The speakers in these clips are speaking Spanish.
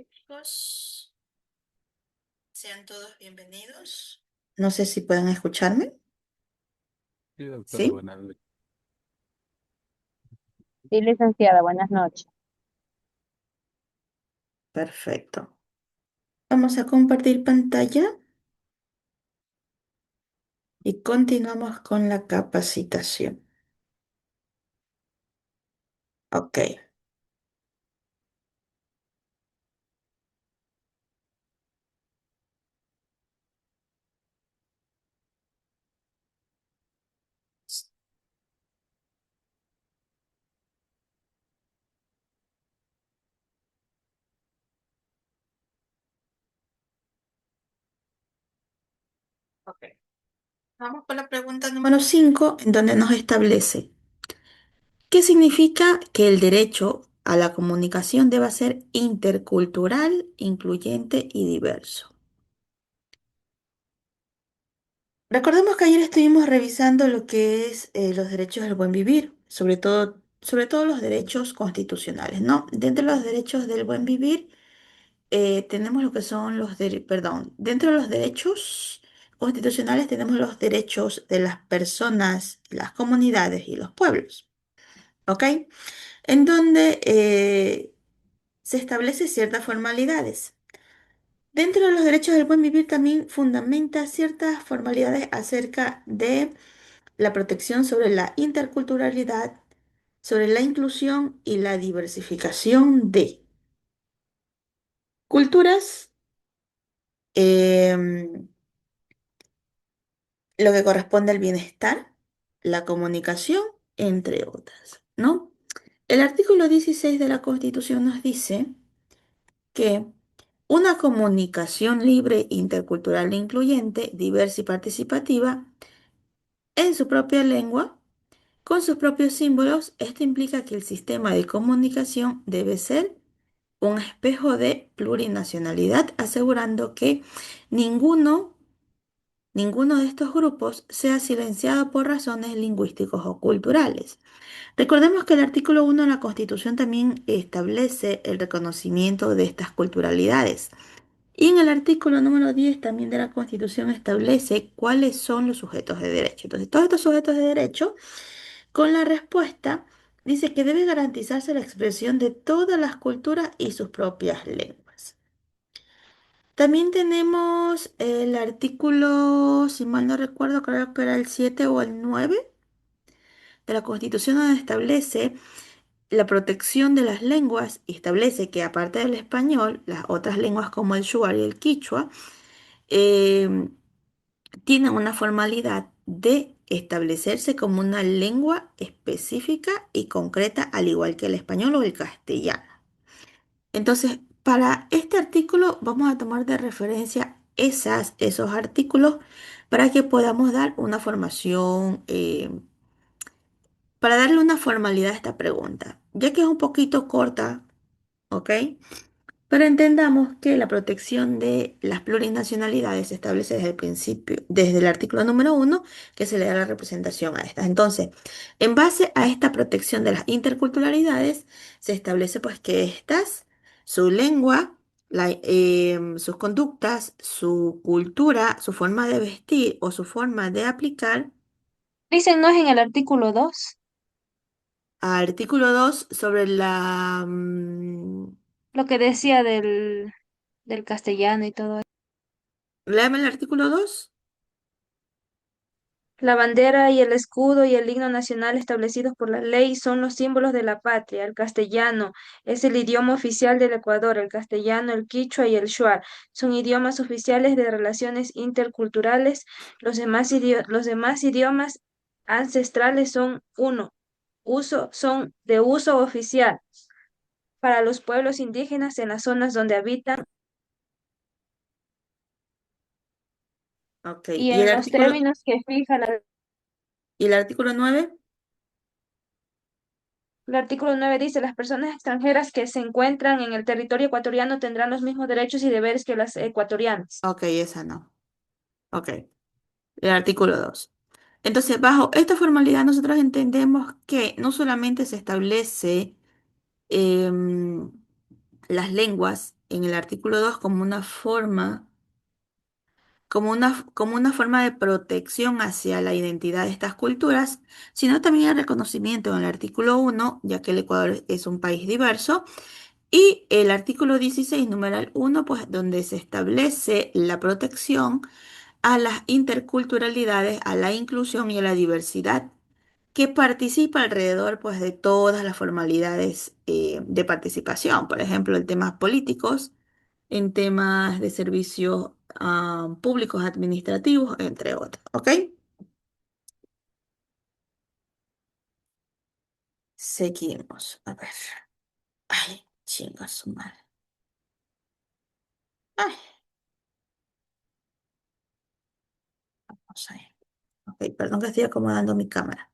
Chicos, sean todos bienvenidos. No sé si pueden escucharme. Sí, doctora, ¿Sí? buenas noches. Sí, licenciada, buenas noches. Perfecto. Vamos a compartir pantalla y continuamos con la capacitación. Ok. Ok. Vamos con la pregunta número 5, en donde nos establece qué significa que el derecho a la comunicación deba ser intercultural, incluyente y diverso. Recordemos que ayer estuvimos revisando lo que es los derechos del buen vivir, sobre todo los derechos constitucionales, ¿no? Dentro de los derechos del buen vivir tenemos lo que son perdón, dentro de los derechos constitucionales tenemos los derechos de las personas, las comunidades y los pueblos, ¿ok? En donde se establecen ciertas formalidades. Dentro de los derechos del buen vivir también fundamenta ciertas formalidades acerca de la protección sobre la interculturalidad, sobre la inclusión y la diversificación de culturas, em, lo que corresponde al bienestar, la comunicación, entre otras, ¿no? El artículo 16 de la Constitución nos dice que una comunicación libre, intercultural e incluyente, diversa y participativa en su propia lengua, con sus propios símbolos, esto implica que el sistema de comunicación debe ser un espejo de plurinacionalidad, asegurando que ninguno, ninguno de estos grupos sea silenciado por razones lingüísticos o culturales. Recordemos que el artículo 1 de la Constitución también establece el reconocimiento de estas culturalidades. Y en el artículo número 10 también de la Constitución establece cuáles son los sujetos de derecho. Entonces, todos estos sujetos de derecho, con la respuesta, dice que debe garantizarse la expresión de todas las culturas y sus propias lenguas. También tenemos el artículo, si mal no recuerdo, creo que era el 7 o el 9 de la Constitución, donde establece la protección de las lenguas y establece que aparte del español, las otras lenguas como el shuar y el quichua eh, tienen una formalidad de establecerse como una lengua específica y concreta, al igual que el español o el castellano. Entonces, para este artículo vamos a tomar de referencia esos artículos para que podamos dar una formación, para darle una formalidad a esta pregunta, ya que es un poquito corta, ¿ok? Pero entendamos que la protección de las plurinacionalidades se establece desde el principio, desde el artículo número 1, que se le da la representación a estas. Entonces, en base a esta protección de las interculturalidades, se establece pues que estas, su lengua, sus conductas, su cultura, su forma de vestir o su forma de aplicar. Dicen, ¿no es en el artículo 2 Artículo 2 sobre la... lo que decía del castellano y todo eso? léame el artículo 2. La bandera y el escudo y el himno nacional establecidos por la ley son los símbolos de la patria. El castellano es el idioma oficial del Ecuador. El castellano, el quichua y el shuar son idiomas oficiales de relaciones interculturales. Los demás idiomas ancestrales son de uso oficial para los pueblos indígenas en las zonas donde habitan Ok, y en los términos que fija y el artículo 9. el artículo 9 dice, las personas extranjeras que se encuentran en el territorio ecuatoriano tendrán los mismos derechos y deberes que las ecuatorianas. Ok, esa no. Ok, el artículo 2. Entonces, bajo esta formalidad, nosotros entendemos que no solamente se establece em, las lenguas en el artículo 2 como una forma de protección hacia la identidad de estas culturas, sino también el reconocimiento en el artículo 1, ya que el Ecuador es un país diverso, y el artículo 16, numeral 1, pues donde se establece la protección a las interculturalidades, a la inclusión y a la diversidad que participa alrededor pues, de todas las formalidades de participación, por ejemplo, en temas políticos, en temas de servicios públicos administrativos, entre otros. ¿Ok? Seguimos. A ver. Ay, chinga su madre. Ay, vamos a ver. Ok, perdón que estoy acomodando mi cámara.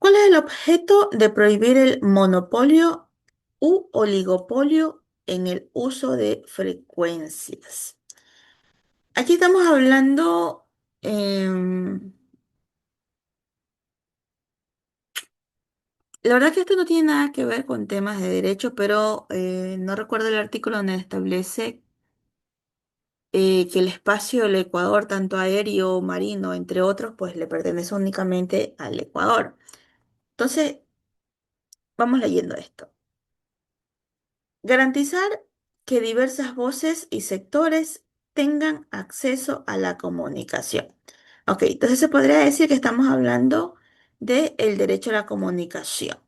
¿Cuál es el objeto de prohibir el monopolio u oligopolio en el uso de frecuencias? Aquí estamos hablando, em, la verdad que esto no tiene nada que ver con temas de derecho, pero no recuerdo el artículo donde establece que el espacio del Ecuador, tanto aéreo, marino, entre otros, pues le pertenece únicamente al Ecuador. Entonces, vamos leyendo esto. Garantizar que diversas voces y sectores tengan acceso a la comunicación. Ok, entonces se podría decir que estamos hablando del derecho a la comunicación.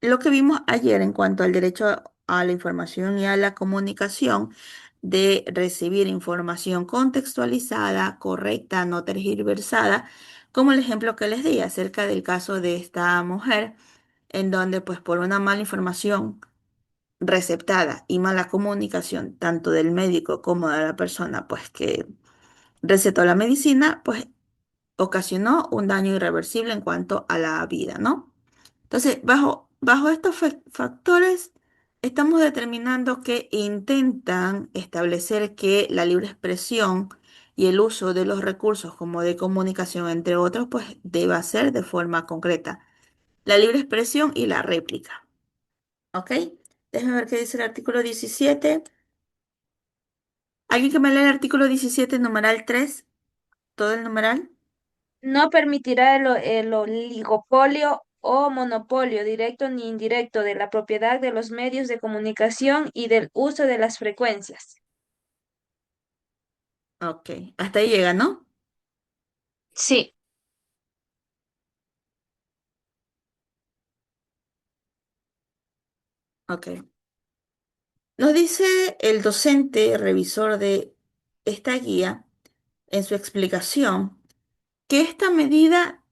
Lo que vimos ayer en cuanto al derecho a la información y a la comunicación, de recibir información contextualizada, correcta, no tergiversada, como el ejemplo que les di acerca del caso de esta mujer, en donde pues por una mala información receptada y mala comunicación tanto del médico como de la persona pues que recetó la medicina, pues ocasionó un daño irreversible en cuanto a la vida, ¿no? Entonces, bajo estos factores, estamos determinando que intentan establecer que la libre expresión y el uso de los recursos como de comunicación, entre otros, pues deba ser de forma concreta. La libre expresión y la réplica. ¿Ok? Déjenme ver qué dice el artículo 17. ¿Alguien que me lea el artículo 17, numeral 3, todo el numeral? No permitirá el oligopolio o monopolio directo ni indirecto de la propiedad de los medios de comunicación y del uso de las frecuencias. Ok, hasta ahí llega, ¿no? Sí. Ok. Nos dice el docente revisor de esta guía en su explicación que esta medida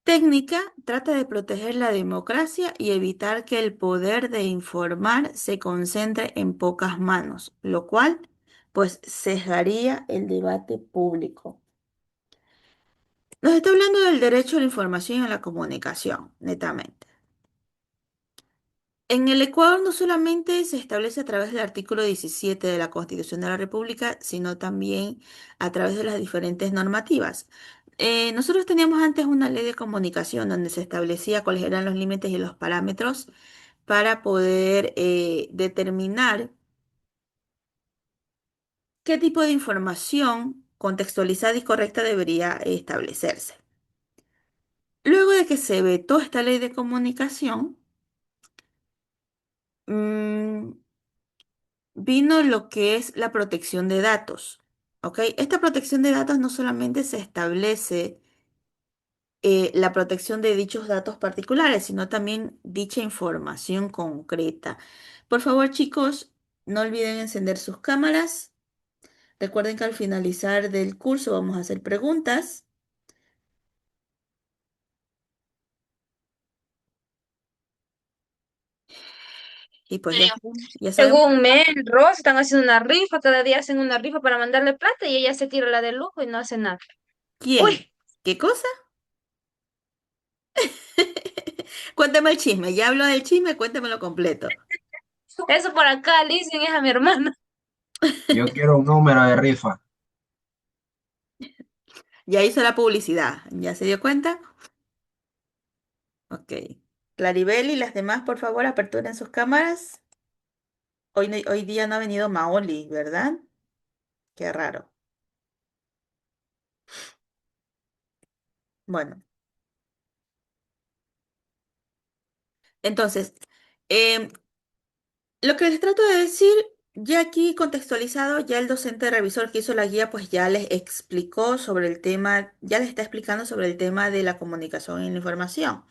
técnica trata de proteger la democracia y evitar que el poder de informar se concentre en pocas manos, lo cual pues sesgaría el debate público. Nos está hablando del derecho a la información y a la comunicación, netamente. En el Ecuador no solamente se establece a través del artículo 17 de la Constitución de la República, sino también a través de las diferentes normativas. Nosotros teníamos antes una ley de comunicación donde se establecía cuáles eran los límites y los parámetros para poder determinar qué tipo de información contextualizada y correcta debería establecerse. Luego de que se vetó esta ley de comunicación, mm, vino lo que es la protección de datos. ¿Ok? Esta protección de datos no solamente se establece la protección de dichos datos particulares, sino también dicha información concreta. Por favor, chicos, no olviden encender sus cámaras. Recuerden que al finalizar del curso vamos a hacer preguntas. Y pues ya sabemos Según Mel, Ross, están haciendo una rifa, cada día hacen una rifa para mandarle plata y ella se tira la de lujo y no hace nada. quién. Uy, ¿Qué cosa? Cuéntame el chisme. Ya hablo del chisme, cuéntamelo completo. eso por acá le dicen es a mi hermana. Yo quiero un número de rifa. Ya hizo la publicidad. ¿Ya se dio cuenta? Ok. Claribel y las demás, por favor, aperturen sus cámaras. Hoy día no ha venido Maoli, ¿verdad? Qué raro. Bueno, entonces, em, lo que les trato de decir, ya aquí contextualizado, ya el docente revisor que hizo la guía, pues ya les explicó sobre el tema, ya les está explicando sobre el tema de la comunicación y la información.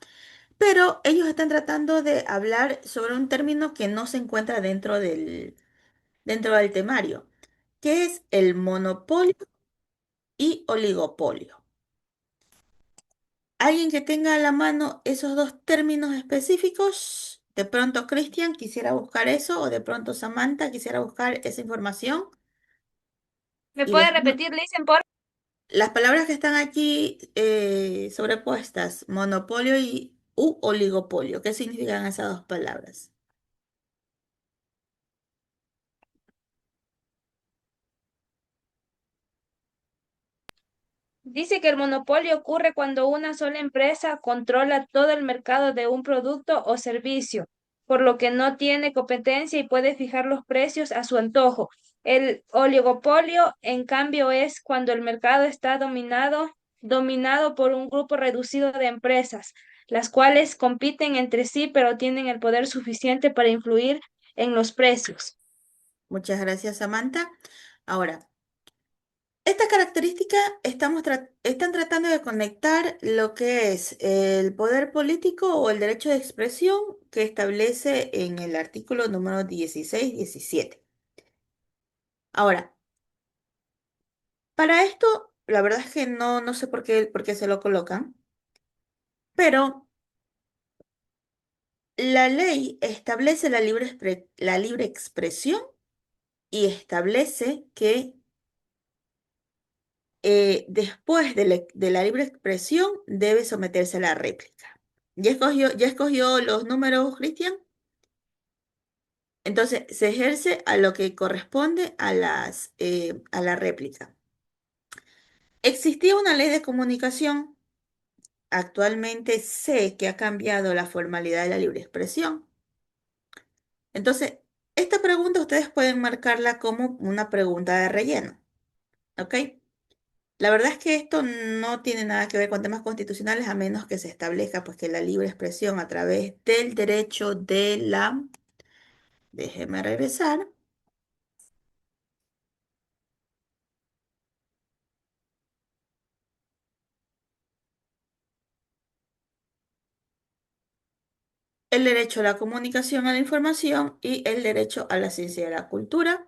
Pero ellos están tratando de hablar sobre un término que no se encuentra dentro del temario, que es el monopolio y oligopolio. ¿Alguien que tenga a la mano esos dos términos específicos? De pronto Cristian quisiera buscar eso o de pronto Samantha quisiera buscar esa información. ¿Me Y puede decirme repetir, Listen, por? las palabras que están aquí sobrepuestas, monopolio y u oligopolio. ¿Qué significan esas dos palabras? Dice que el monopolio ocurre cuando una sola empresa controla todo el mercado de un producto o servicio, por lo que no tiene competencia y puede fijar los precios a su antojo. El oligopolio, en cambio, es cuando el mercado está dominado por un grupo reducido de empresas, las cuales compiten entre sí, pero tienen el poder suficiente para influir en los precios. Muchas gracias, Samantha. Ahora, esta característica están tratando de conectar lo que es el poder político o el derecho de expresión que establece en el artículo número 16-17. Ahora, para esto, la verdad es que no sé por qué se lo colocan, pero la ley establece la libre expresión y establece que después de la libre expresión debe someterse a la réplica. ¿Ya escogió los números, Cristian? Entonces, se ejerce a lo que corresponde a la réplica. Existía una ley de comunicación, actualmente sé que ha cambiado la formalidad de la libre expresión. Entonces, esta pregunta ustedes pueden marcarla como una pregunta de relleno, ¿ok? La verdad es que esto no tiene nada que ver con temas constitucionales a menos que se establezca pues que la libre expresión a través del derecho de la, déjeme regresar, el derecho a la comunicación, a la información y el derecho a la ciencia y a la cultura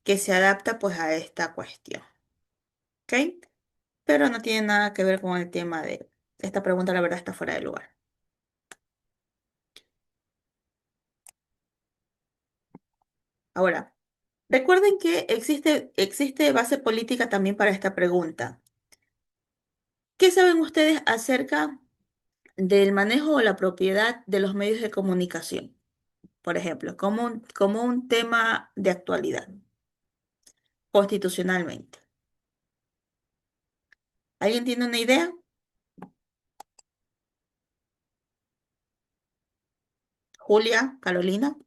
que se adapta pues a esta cuestión, ¿ok? Pero no tiene nada que ver con el tema de esta pregunta, la verdad está fuera de lugar. Ahora, recuerden que existe base política también para esta pregunta. ¿Qué saben ustedes acerca del manejo o la propiedad de los medios de comunicación? Por ejemplo, como un tema de actualidad, constitucionalmente. ¿Alguien tiene una idea? Julia, Carolina.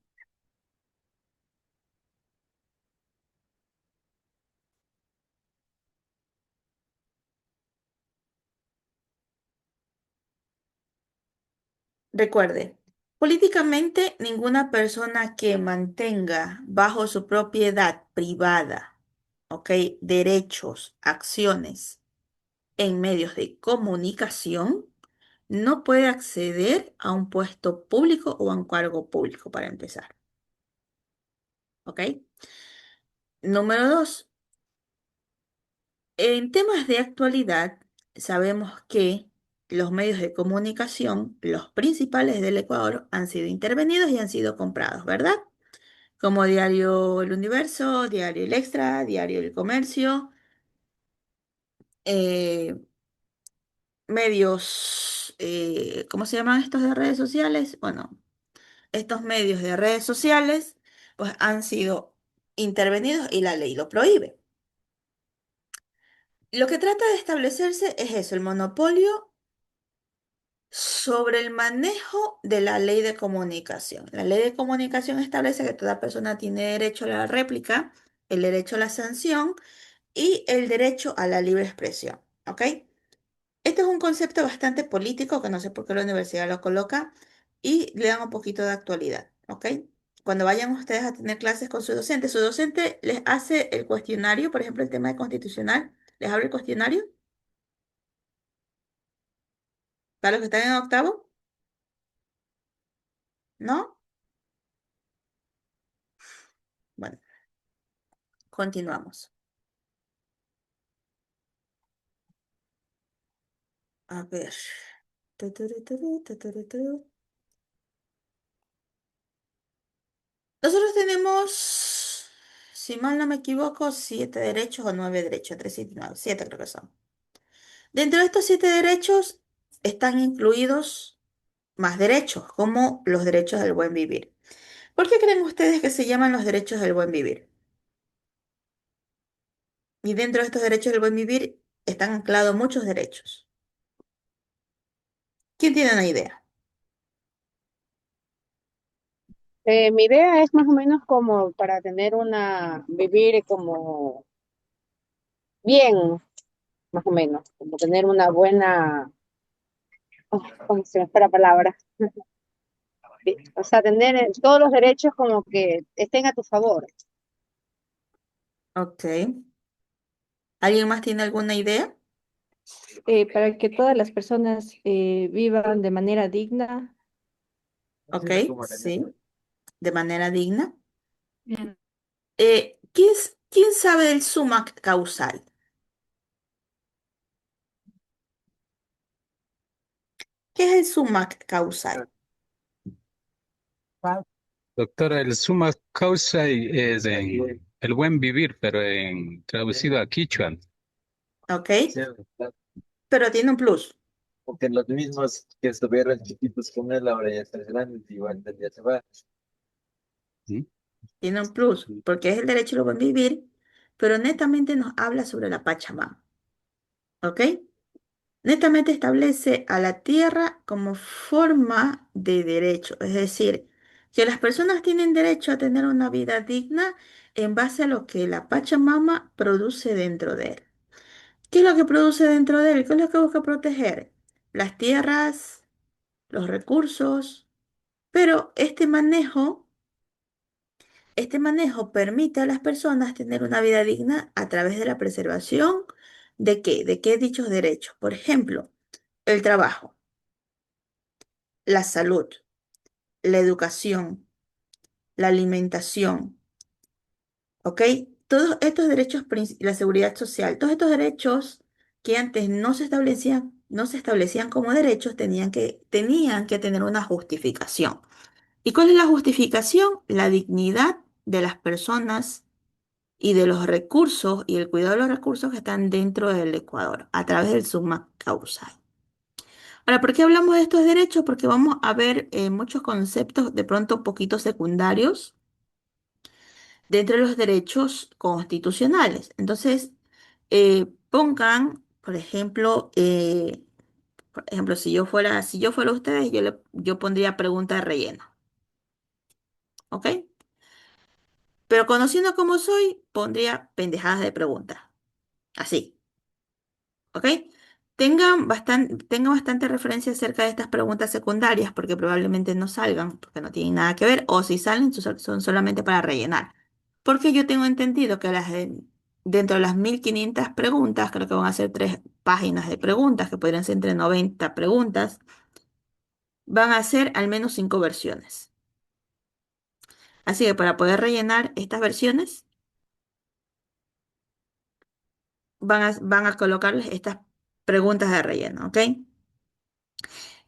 Recuerde, políticamente ninguna persona que mantenga bajo su propiedad privada, ¿ok? Derechos, acciones en medios de comunicación no puede acceder a un puesto público o a un cargo público para empezar, ¿ok? Número dos, en temas de actualidad, sabemos que los medios de comunicación, los principales del Ecuador, han sido intervenidos y han sido comprados, ¿verdad? Como Diario El Universo, Diario El Extra, Diario El Comercio, eh, medios, ¿cómo se llaman estos de redes sociales? Bueno, estos medios de redes sociales, pues han sido intervenidos y la ley lo prohíbe. Lo que trata de establecerse es eso, el monopolio Sobre el manejo de la ley de comunicación. La ley de comunicación establece que toda persona tiene derecho a la réplica, el derecho a la sanción y el derecho a la libre expresión. ¿Ok? Este es un concepto bastante político que no sé por qué la universidad lo coloca y le dan un poquito de actualidad. ¿Ok? Cuando vayan ustedes a tener clases con su docente les hace el cuestionario, por ejemplo, el tema de constitucional, les abre el cuestionario para los que están en octavo, ¿no? Bueno, continuamos. A ver. Tuturuturu, tuturuturu. Nosotros tenemos, si mal no me equivoco, 7 derechos o 9 derechos, entre 7 y 9, 7 creo que son. Dentro de estos 7 derechos están incluidos más derechos, como los derechos del buen vivir. ¿Por qué creen ustedes que se llaman los derechos del buen vivir? Y dentro de estos derechos del buen vivir están anclados muchos derechos. ¿Quién tiene una idea? Mi idea es más o menos como para tener vivir como bien, más o menos, como tener una buena, ¿cómo se me fue la palabra? O sea, tener todos los derechos como que estén a tu favor. Ok. ¿Alguien más tiene alguna idea? Para que todas las personas vivan de manera digna. Ok, sí, de manera digna. Bien. ¿Quién sabe del sumac causal? ¿Qué es el sumac causal? Doctora, el summa causa es el buen vivir, pero traducido a quichua. ¿Ok? Sí, Pero tiene un plus. porque los mismos que estuvieron chiquitos con él ahora ya están grandes, igual ya se va. ¿Mm? Tiene un plus, porque es el derecho al buen vivir, pero netamente nos habla sobre la Pachamama. ¿Ok? Netamente establece a la tierra como forma de derecho, es decir, que las personas tienen derecho a tener una vida digna en base a lo que la Pachamama produce dentro de él. ¿Qué es lo que produce dentro de él? ¿Qué es lo que busca proteger? Las tierras, los recursos, pero este manejo permite a las personas tener una vida digna a través de la preservación ¿de qué? ¿De qué dichos derechos? Por ejemplo, el trabajo, la salud, la educación, la alimentación, ¿ok? Todos estos derechos, la seguridad social, todos estos derechos que antes no se establecían como derechos, tenían que tener una justificación. ¿Y cuál es la justificación? La dignidad de las personas y de los recursos y el cuidado de los recursos que están dentro del Ecuador a través del summa causal. Ahora, ¿por qué hablamos de estos derechos? Porque vamos a ver muchos conceptos de pronto un poquito secundarios dentro de los derechos constitucionales. Entonces, pongan, por ejemplo, si yo fuera ustedes, yo pondría pregunta de relleno, ¿ok? Pero conociendo cómo soy, pondría pendejadas de pregunta, así. ¿Ok? Tengan bastante referencia acerca de estas preguntas secundarias porque probablemente no salgan, porque no tienen nada que ver, o si salen son solamente para rellenar. Porque yo tengo entendido que dentro de las 1500 preguntas, creo que van a ser 3 páginas de preguntas, que podrían ser entre 90 preguntas, van a ser al menos 5 versiones. Así que para poder rellenar estas versiones, van a colocarles estas preguntas de relleno, ¿ok?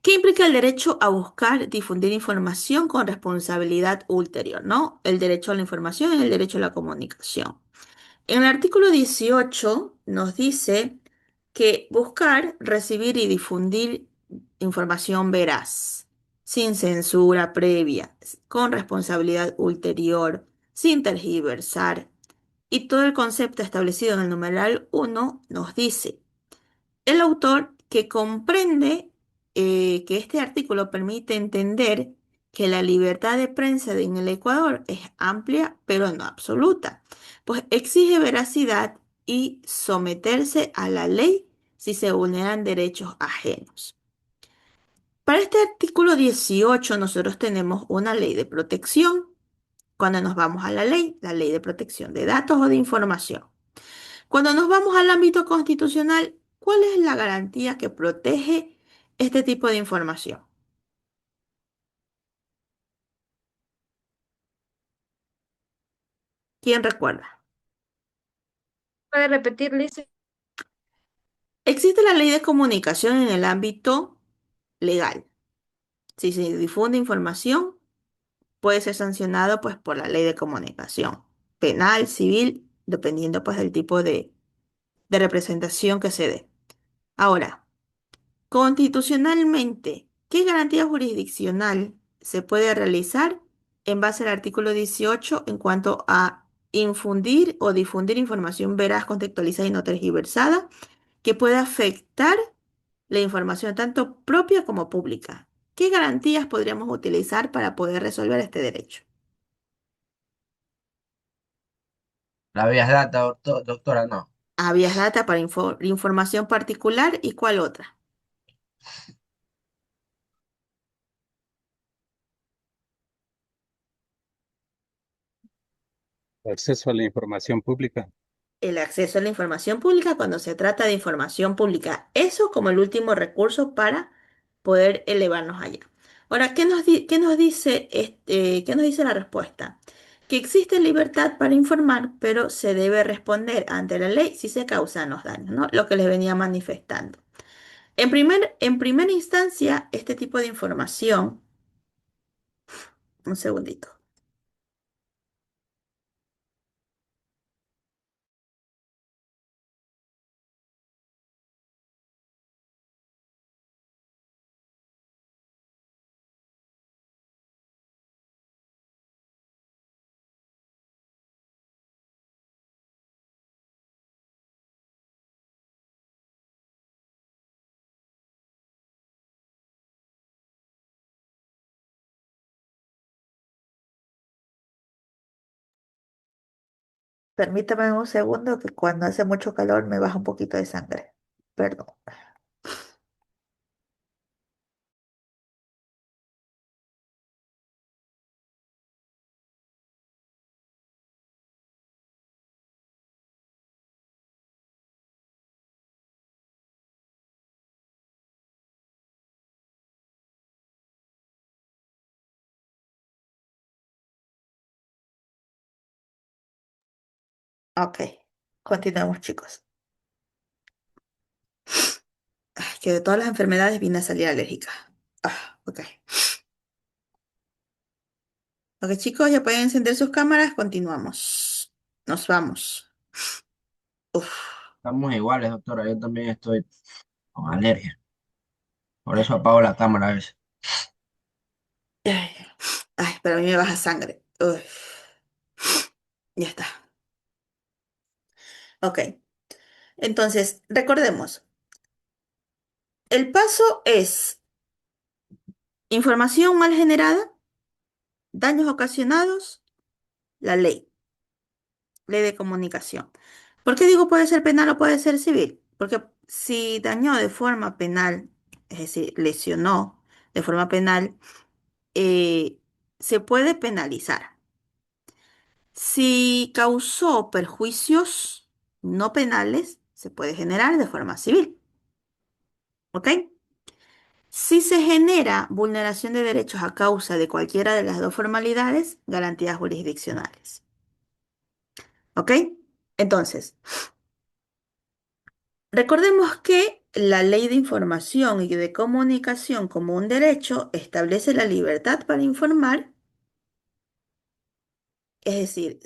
¿Qué implica el derecho a buscar, difundir información con responsabilidad ulterior, ¿no? El derecho a la información y el derecho a la comunicación. En el artículo 18 nos dice que buscar, recibir y difundir información veraz, sin censura previa, con responsabilidad ulterior, sin tergiversar. Y todo el concepto establecido en el numeral 1 nos dice el autor que comprende que este artículo permite entender que la libertad de prensa en el Ecuador es amplia, pero no absoluta, pues exige veracidad y someterse a la ley si se vulneran derechos ajenos. Para este artículo 18 nosotros tenemos una ley de protección. Cuando nos vamos a la ley de protección de datos o de información. Cuando nos vamos al ámbito constitucional, ¿cuál es la garantía que protege este tipo de información? ¿Quién recuerda? ¿Puede repetir, Liz? Existe la ley de comunicación en el ámbito legal. Si se difunde información, puede ser sancionado pues por la ley de comunicación, penal, civil, dependiendo pues del tipo de representación que se dé. Ahora, constitucionalmente, ¿qué garantía jurisdiccional se puede realizar en base al artículo 18 en cuanto a infundir o difundir información veraz, contextualizada y no tergiversada que pueda afectar la información tanto propia como pública? ¿Qué garantías podríamos utilizar para poder resolver este derecho? La vías data, doctora, no. Habeas data para información particular y cuál otra. Acceso a la información pública. El acceso a la información pública cuando se trata de información pública. Eso como el último recurso para poder elevarnos allá. Ahora, qué nos dice qué nos dice la respuesta? Que existe libertad para informar, pero se debe responder ante la ley si se causan los daños, ¿no? Lo que les venía manifestando. En primera instancia, este tipo de información, un segundito. Permítame un segundo que cuando hace mucho calor me baja un poquito de sangre. Perdón. Ok, continuamos, chicos. Ay, que de todas las enfermedades vine a salir alérgica. Ok. Ok, chicos, ya pueden encender sus cámaras. Continuamos. Nos vamos. Uf. Estamos iguales, doctora. Yo también estoy con alergia. Por eso apago la cámara a veces. Ay, ay, pero a mí me baja sangre. Uf. Ya está. Ok. Entonces, recordemos. El paso es información mal generada, daños ocasionados, la ley. Ley de comunicación. ¿Por qué digo puede ser penal o puede ser civil? Porque si dañó de forma penal, es decir, lesionó de forma penal, eh, se puede penalizar. Si causó perjuicios no penales, se puede generar de forma civil. ¿Ok? Si se genera vulneración de derechos a causa de cualquiera de las dos formalidades, garantías jurisdiccionales. ¿Ok? Entonces, recordemos que la Ley de Información y de Comunicación como un derecho establece la libertad para informar, es decir,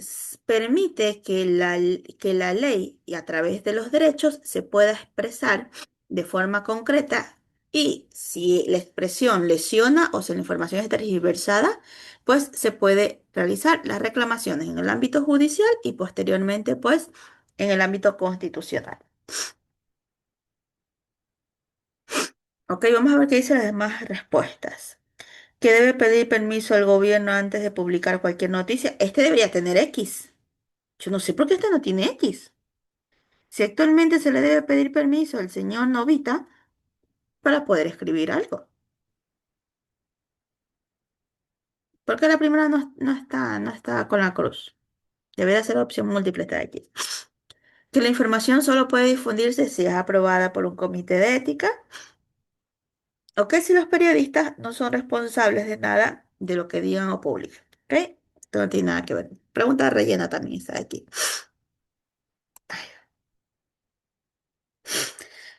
permite que la ley y a través de los derechos se pueda expresar de forma concreta y si la expresión lesiona o si la información es tergiversada, pues se puede realizar las reclamaciones en el ámbito judicial y posteriormente pues en el ámbito constitucional. Ok, vamos a ver qué dicen las demás respuestas. Que debe pedir permiso al gobierno antes de publicar cualquier noticia. Este debería tener X. Yo no sé por qué este no tiene X. Si actualmente se le debe pedir permiso al señor Novita para poder escribir algo. Porque la primera no está con la cruz. Debería ser opción múltiple esta de aquí. Que la información solo puede difundirse si es aprobada por un comité de ética. O que si los periodistas no son responsables de nada de lo que digan o publiquen. ¿Ok? Esto no tiene nada que ver. Pregunta rellena también está aquí.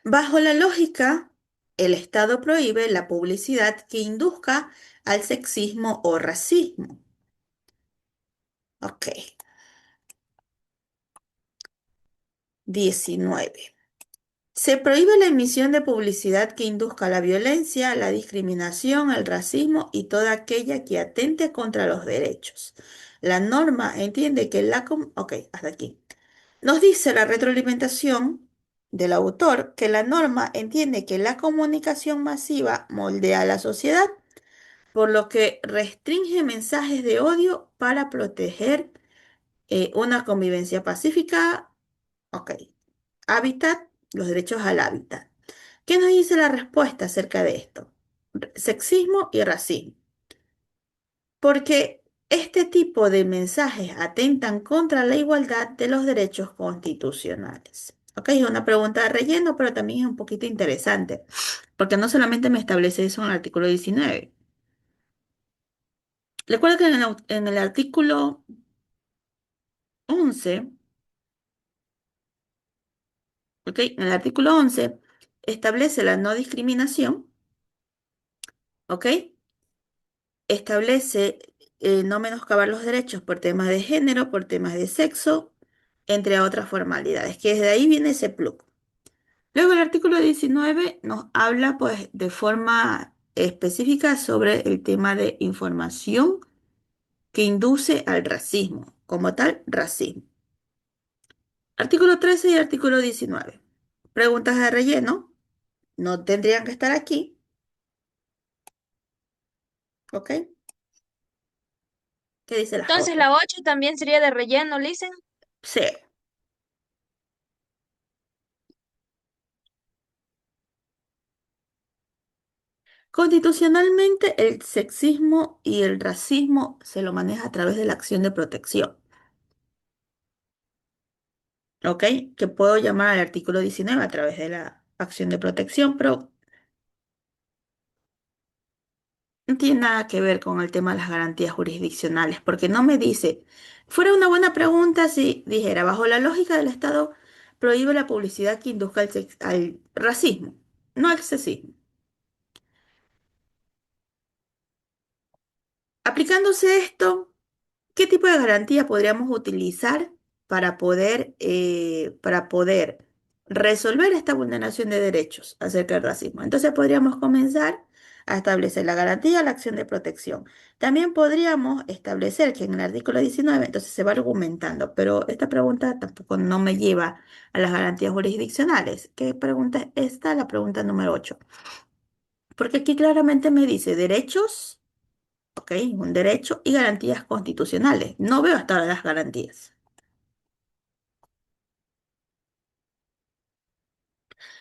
Bajo la lógica, el Estado prohíbe la publicidad que induzca al sexismo o racismo. Ok. 19. Se prohíbe la emisión de publicidad que induzca la violencia, la discriminación, el racismo y toda aquella que atente contra los derechos. La norma entiende que Ok, hasta aquí. Nos dice la retroalimentación del autor que la norma entiende que la comunicación masiva moldea a la sociedad, por lo que restringe mensajes de odio para proteger una convivencia pacífica. Ok. Hábitat, los derechos al hábitat. ¿Qué nos dice la respuesta acerca de esto? Sexismo y racismo. Porque este tipo de mensajes atentan contra la igualdad de los derechos constitucionales. Ok, es una pregunta de relleno, pero también es un poquito interesante, porque no solamente me establece eso en el artículo 19. Recuerda que en el artículo 11, ok, en el artículo 11 establece la no discriminación, ok, establece no menoscabar los derechos por temas de género, por temas de sexo, entre otras formalidades, que desde ahí viene ese plug. Luego el artículo 19 nos habla pues de forma específica sobre el tema de información que induce al racismo, como tal, racismo. Artículo 13 y artículo 19. Preguntas de relleno, no tendrían que estar aquí, ¿ok? ¿Qué dice la Entonces J? la 8 también sería de relleno, Listen. Sí. Constitucionalmente, el sexismo y el racismo se lo maneja a través de la acción de protección, ¿ok? Que puedo llamar al artículo 19 a través de la acción de protección, pero no tiene nada que ver con el tema de las garantías jurisdiccionales, porque no me dice, fuera una buena pregunta si dijera, bajo la lógica del Estado, prohíbe la publicidad que induzca al racismo, no al sexismo. Aplicándose esto, ¿qué tipo de garantía podríamos utilizar para poder resolver esta vulneración de derechos acerca del racismo? Entonces podríamos comenzar a establecer la garantía a la acción de protección. También podríamos establecer que en el artículo 19, entonces se va argumentando, pero esta pregunta tampoco no me lleva a las garantías jurisdiccionales. ¿Qué pregunta es esta? La pregunta número 8. Porque aquí claramente me dice derechos. Ok, un derecho y garantías constitucionales. No veo hasta ahora las garantías.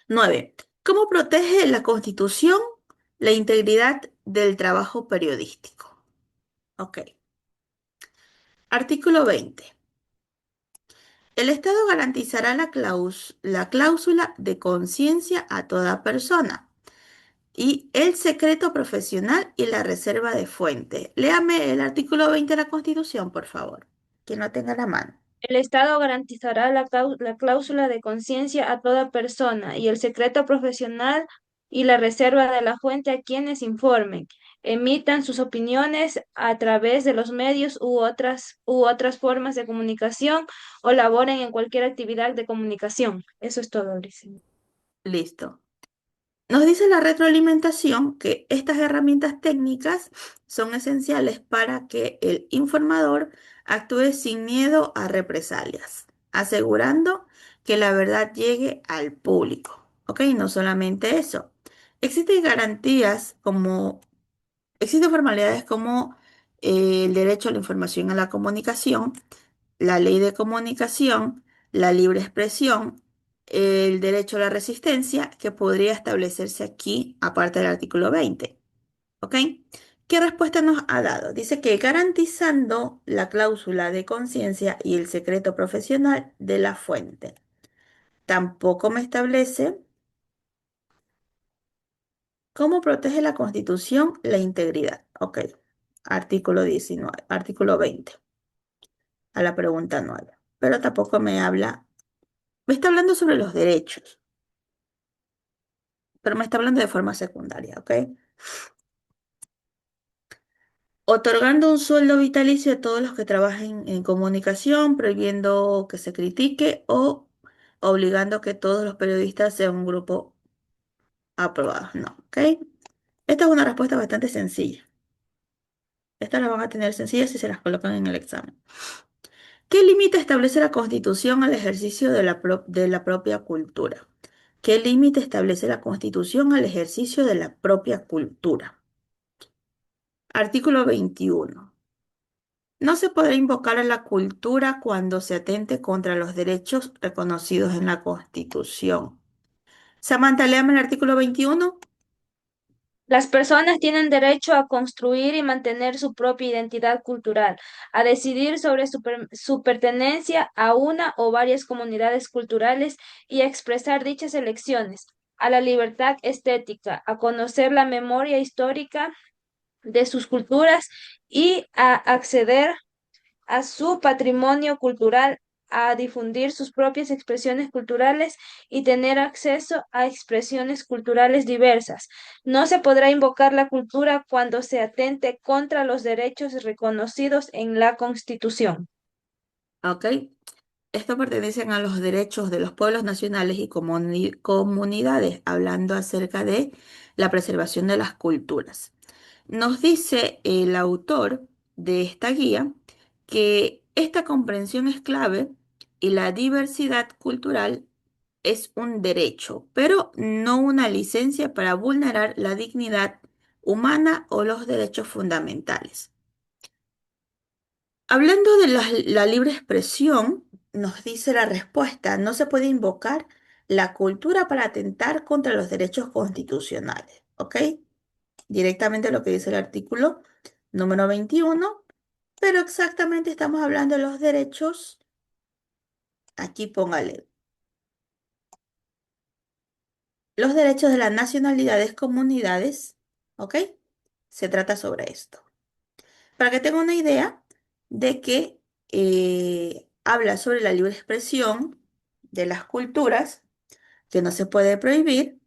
9. ¿Cómo protege la Constitución la integridad del trabajo periodístico? Ok. Artículo 20. El Estado garantizará la cláusula de conciencia a toda persona y el secreto profesional y la reserva de fuente. Léame el artículo 20 de la Constitución, por favor. Que no tenga la mano. El Estado garantizará la cláusula de conciencia a toda persona y el secreto profesional y la reserva de la fuente a quienes informen, emitan sus opiniones a través de los medios u otras formas de comunicación o laboren en cualquier actividad de comunicación. Eso es todo, Lice. Listo. Nos dice la retroalimentación que estas herramientas técnicas son esenciales para que el informador actúe sin miedo a represalias, asegurando que la verdad llegue al público. ¿Ok? No solamente eso. Existen garantías como, existen formalidades como el derecho a la información y a la comunicación, la ley de comunicación, la libre expresión, el derecho a la resistencia, que podría establecerse aquí, aparte del artículo 20. ¿Ok? ¿Qué respuesta nos ha dado? Dice que garantizando la cláusula de conciencia y el secreto profesional de la fuente. Tampoco me establece cómo protege la Constitución la integridad. Ok, artículo 19, artículo 20, a la pregunta 9. Pero tampoco me habla, me está hablando sobre los derechos, pero me está hablando de forma secundaria, ¿ok? Otorgando un sueldo vitalicio a todos los que trabajen en comunicación, prohibiendo que se critique o obligando que todos los periodistas sean un grupo aprobado. No, ¿ok? Esta es una respuesta bastante sencilla. Estas las van a tener sencillas si se las colocan en el examen. ¿Qué límite establece la Constitución al ejercicio de la propia cultura? ¿Qué límite establece la Constitución al ejercicio de la propia cultura? Artículo 21. No se podrá invocar a la cultura cuando se atente contra los derechos reconocidos en la Constitución. Samantha, léame el artículo 21. Las personas tienen derecho a construir y mantener su propia identidad cultural, a decidir sobre su pertenencia a una o varias comunidades culturales y a expresar dichas elecciones, a la libertad estética, a conocer la memoria histórica de sus culturas y a acceder a su patrimonio cultural, a difundir sus propias expresiones culturales y tener acceso a expresiones culturales diversas. No se podrá invocar la cultura cuando se atente contra los derechos reconocidos en la Constitución. Ok. Esto pertenecen a los derechos de los pueblos nacionales y comunidades, hablando acerca de la preservación de las culturas. Nos dice el autor de esta guía que esta comprensión es clave y la diversidad cultural es un derecho, pero no una licencia para vulnerar la dignidad humana o los derechos fundamentales. Hablando de la libre expresión, nos dice la respuesta, no se puede invocar la cultura para atentar contra los derechos constitucionales, ¿ok? Directamente lo que dice el artículo número 21, pero exactamente estamos hablando de los derechos, aquí póngale, los derechos de las nacionalidades, comunidades, ¿ok? Se trata sobre esto. Para que tenga una idea de que habla sobre la libre expresión de las culturas, que no se puede prohibir,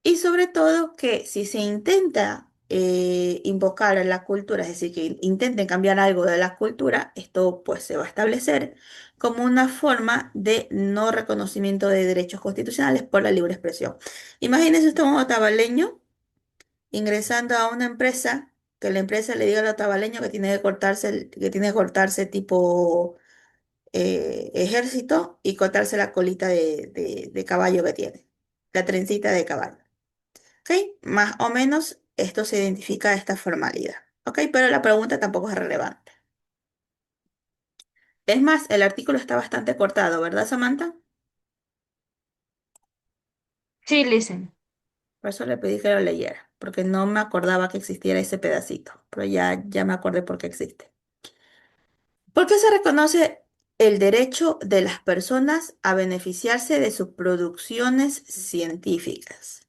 y sobre todo que si se intenta invocar a la cultura, es decir, que intenten cambiar algo de la cultura, esto pues se va a establecer como una forma de no reconocimiento de derechos constitucionales por la libre expresión. Imagínense usted un otavaleño ingresando a una empresa, que la empresa le diga al otavaleño que tiene que cortarse, que tiene que cortarse tipo ejército y cortarse la colita de caballo que tiene, la trencita de caballo. ¿Ok? Más o menos esto se identifica esta formalidad. ¿Ok? Pero la pregunta tampoco es relevante. Es más, el artículo está bastante cortado, ¿verdad, Samantha? Sí, listen. Por eso le pedí que lo leyera, porque no me acordaba que existiera ese pedacito, pero ya me acordé por qué existe. ¿Por qué se reconoce el derecho de las personas a beneficiarse de sus producciones científicas?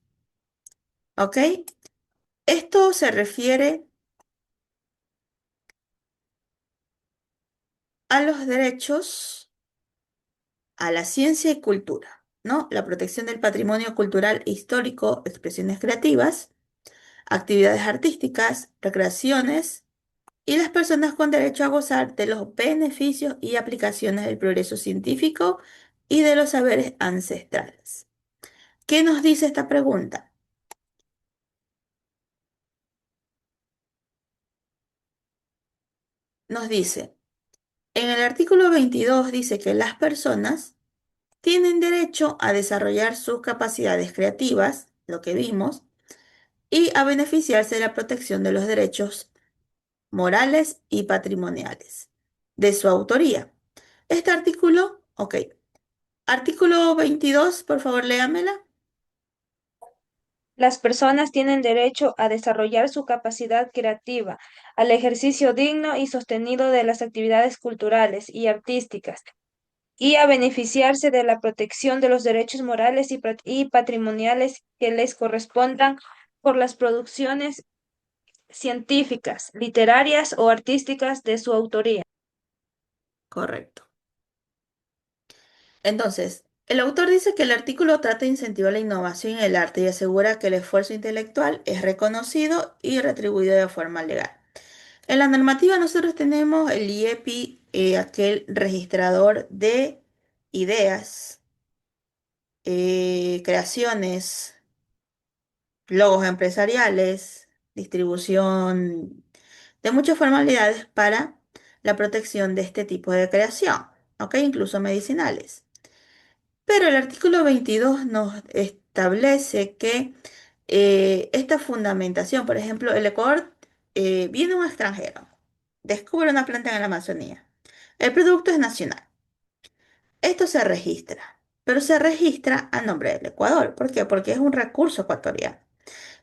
¿Ok? Esto se refiere a los derechos a la ciencia y cultura, ¿no? La protección del patrimonio cultural e histórico, expresiones creativas, actividades artísticas, recreaciones y las personas con derecho a gozar de los beneficios y aplicaciones del progreso científico y de los saberes ancestrales. ¿Qué nos dice esta pregunta? Nos dice, en el artículo 22 dice que las personas tienen derecho a desarrollar sus capacidades creativas, lo que vimos, y a beneficiarse de la protección de los derechos morales y patrimoniales de su autoría. Este artículo, ok. Artículo 22, por favor, léamela. Las personas tienen derecho a desarrollar su capacidad creativa, al ejercicio digno y sostenido de las actividades culturales y artísticas, y a beneficiarse de la protección de los derechos morales y patrimoniales que les correspondan por las producciones científicas, literarias o artísticas de su autoría. Correcto. Entonces, el autor dice que el artículo trata de incentivar la innovación en el arte y asegura que el esfuerzo intelectual es reconocido y retribuido de forma legal. En la normativa nosotros tenemos el IEPI, aquel registrador de ideas, creaciones, logos empresariales, distribución de muchas formalidades para la protección de este tipo de creación, ¿ok? Incluso medicinales. Pero el artículo 22 nos establece que esta fundamentación, por ejemplo, el Ecuador, viene un extranjero, descubre una planta en la Amazonía. El producto es nacional. Esto se registra, pero se registra a nombre del Ecuador. ¿Por qué? Porque es un recurso ecuatoriano.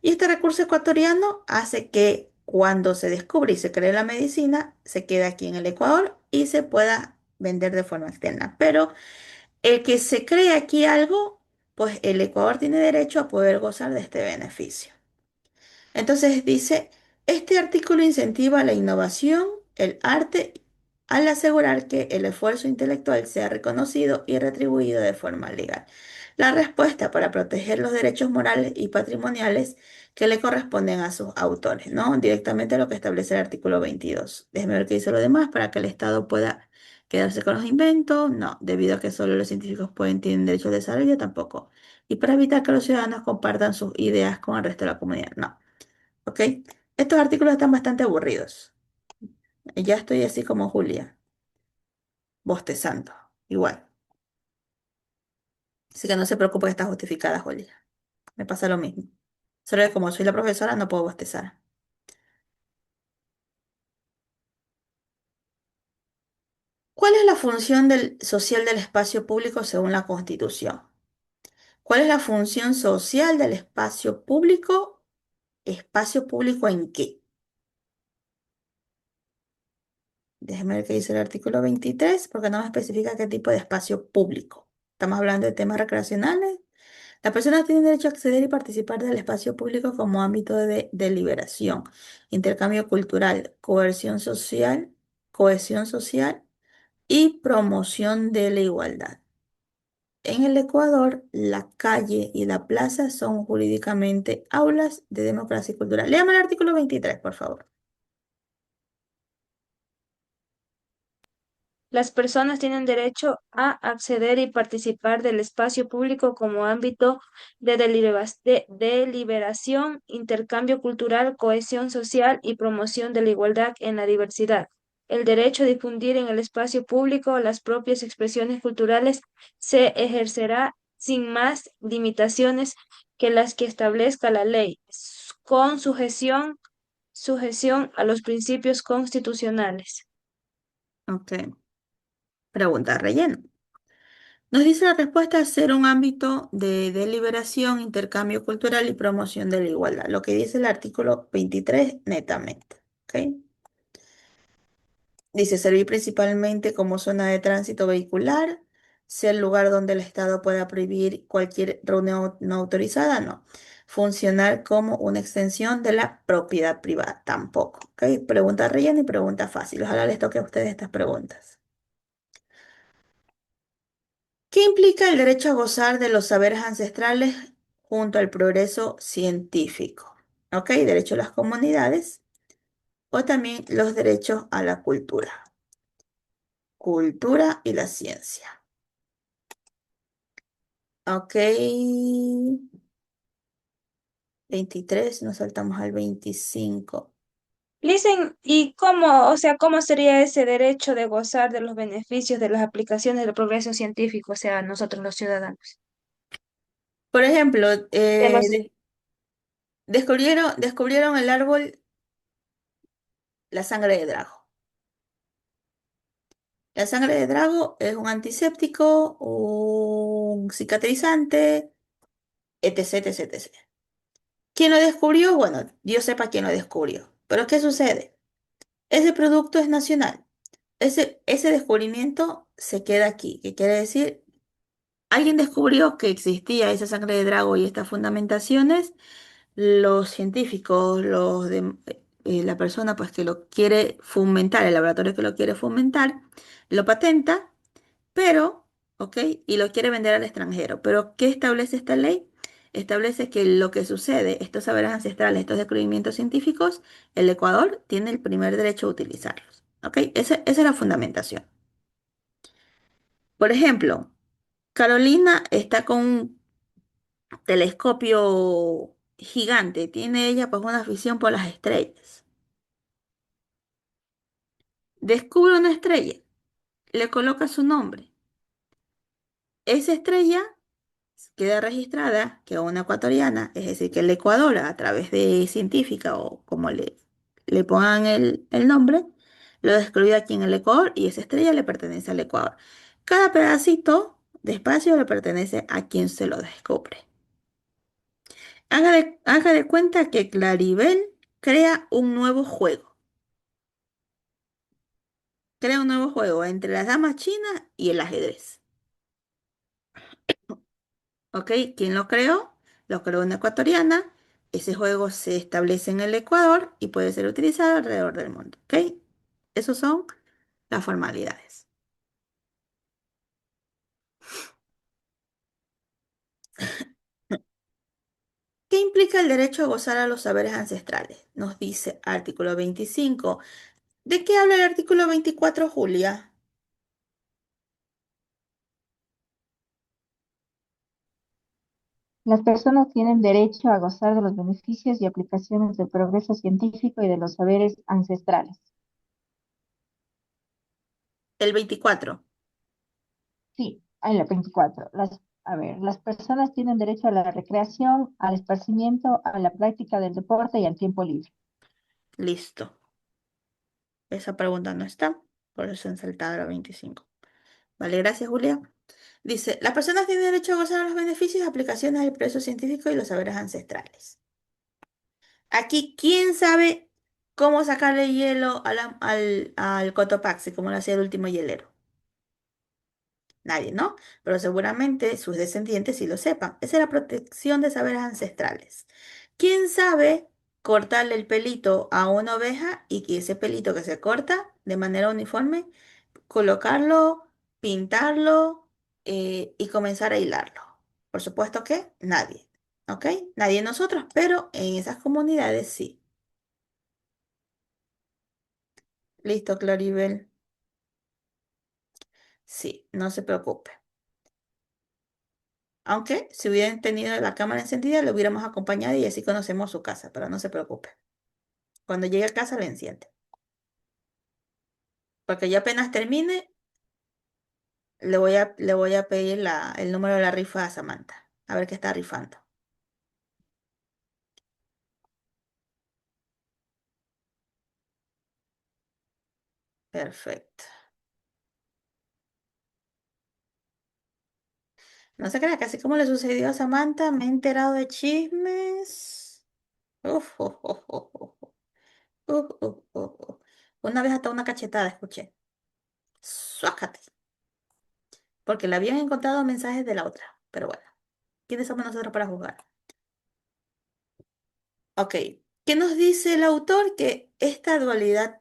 Y este recurso ecuatoriano hace que cuando se descubre y se cree la medicina, se quede aquí en el Ecuador y se pueda vender de forma externa. Pero el que se cree aquí algo, pues el Ecuador tiene derecho a poder gozar de este beneficio. Entonces dice, este artículo incentiva la innovación, el arte, al asegurar que el esfuerzo intelectual sea reconocido y retribuido de forma legal. La respuesta para proteger los derechos morales y patrimoniales que le corresponden a sus autores, ¿no? Directamente lo que establece el artículo 22. Déjeme ver qué dice lo demás para que el Estado pueda quedarse con los inventos. No, debido a que solo los científicos pueden tener derecho al desarrollo, tampoco. Y para evitar que los ciudadanos compartan sus ideas con el resto de la comunidad, no. ¿Ok? Estos artículos están bastante aburridos. Ya estoy así como Julia, bostezando. Igual. Así que no se preocupe que está justificada, Julia. Me pasa lo mismo. Solo que como soy la profesora, no puedo bostezar. ¿Cuál es la función social del espacio público según la Constitución? ¿Cuál es la función social del espacio público? ¿Espacio público en qué? Déjeme ver qué dice el artículo 23, porque no me especifica qué tipo de espacio público. Estamos hablando de temas recreacionales. Las personas tienen derecho a acceder y participar del espacio público como ámbito de deliberación, intercambio cultural, cohesión social y promoción de la igualdad. En el Ecuador, la calle y la plaza son jurídicamente aulas de democracia y cultura. Léame el artículo 23, por favor. Las personas tienen derecho a acceder y participar del espacio público como ámbito de deliberación, intercambio cultural, cohesión social y promoción de la igualdad en la diversidad. El derecho a difundir en el espacio público las propias expresiones culturales se ejercerá sin más limitaciones que las que establezca la ley, con sujeción a los principios constitucionales. Ok. Pregunta relleno. Nos dice la respuesta ser un ámbito de deliberación, intercambio cultural y promoción de la igualdad. Lo que dice el artículo 23 netamente. ¿Ok? Dice servir principalmente como zona de tránsito vehicular, ser lugar donde el Estado pueda prohibir cualquier reunión no autorizada, no. Funcionar como una extensión de la propiedad privada, tampoco. ¿Ok? Pregunta rellena y pregunta fácil. Ojalá les toque a ustedes estas preguntas. ¿Qué implica el derecho a gozar de los saberes ancestrales junto al progreso científico? ¿Ok? Derecho a las comunidades o también los derechos a la cultura. Cultura y la ciencia. Ok. 23, nos saltamos al 25. Listen, ¿y cómo, o sea, cómo sería ese derecho de gozar de los beneficios de las aplicaciones del progreso científico, o sea, nosotros los ciudadanos? Por ejemplo, De los, descubrieron el árbol, la sangre de Drago. La sangre de Drago es un antiséptico, un cicatrizante, etc, etc, etc. ¿Quién lo descubrió? Bueno, Dios sepa quién lo descubrió. Pero ¿qué sucede? Ese producto es nacional. Ese descubrimiento se queda aquí, que quiere decir, alguien descubrió que existía esa sangre de Drago y estas fundamentaciones. Los científicos, la persona pues que lo quiere fomentar, el laboratorio que lo quiere fomentar, lo patenta, pero, ¿ok? Y lo quiere vender al extranjero. Pero, ¿qué establece esta ley? Establece que lo que sucede, estos saberes ancestrales, estos descubrimientos científicos, el Ecuador tiene el primer derecho a utilizarlos. ¿Ok? Esa es la fundamentación. Por ejemplo, Carolina está con un telescopio gigante. Tiene ella pues una afición por las estrellas. Descubre una estrella, le coloca su nombre. Esa estrella queda registrada que una ecuatoriana, es decir, que el Ecuador a través de científica o como le pongan el nombre, lo descubrió aquí en el Ecuador y esa estrella le pertenece al Ecuador. Cada pedacito de espacio le pertenece a quien se lo descubre. Haga de cuenta que Claribel crea un nuevo juego. Crea un nuevo juego entre las damas chinas y el ajedrez. ¿Ok? ¿Quién lo creó? Lo creó una ecuatoriana. Ese juego se establece en el Ecuador y puede ser utilizado alrededor del mundo. ¿Ok? Esas son las formalidades. ¿Qué implica el derecho a gozar a los saberes ancestrales? Nos dice artículo 25. ¿De qué habla el artículo 24, Julia? Las personas tienen derecho a gozar de los beneficios y aplicaciones del progreso científico y de los saberes ancestrales. El 24. Sí, en la 24. Las personas tienen derecho a la recreación, al esparcimiento, a la práctica del deporte y al tiempo libre. Listo. Esa pregunta no está. Por eso han saltado la 25. Vale, gracias, Julia. Dice, las personas tienen derecho a gozar de los beneficios y aplicaciones del progreso científico y los saberes ancestrales. Aquí, ¿quién sabe cómo sacarle hielo al Cotopaxi, como lo hacía el último hielero? Nadie, ¿no? Pero seguramente sus descendientes sí lo sepan. Esa es la protección de saberes ancestrales. ¿Quién sabe cortarle el pelito a una oveja y que ese pelito que se corta de manera uniforme, colocarlo, pintarlo y comenzar a hilarlo? Por supuesto que nadie, ¿ok? Nadie de nosotros, pero en esas comunidades sí. Listo, Claribel. Sí, no se preocupe. Aunque si hubieran tenido la cámara encendida, lo hubiéramos acompañado y así conocemos su casa, pero no se preocupe. Cuando llegue a casa, lo enciende. Porque yo apenas termine, le voy a pedir el número de la rifa a Samantha. A ver qué está rifando. Perfecto. No se crea que así como le sucedió a Samantha, me he enterado de chismes. Uf, uf, uf, uf, uf, uf, uf, uf, uf. Una vez hasta una cachetada escuché. Suácate. Porque le habían encontrado mensajes de la otra. Pero bueno, ¿quiénes somos nosotros para juzgar? Ok. ¿Qué nos dice el autor? Que esta dualidad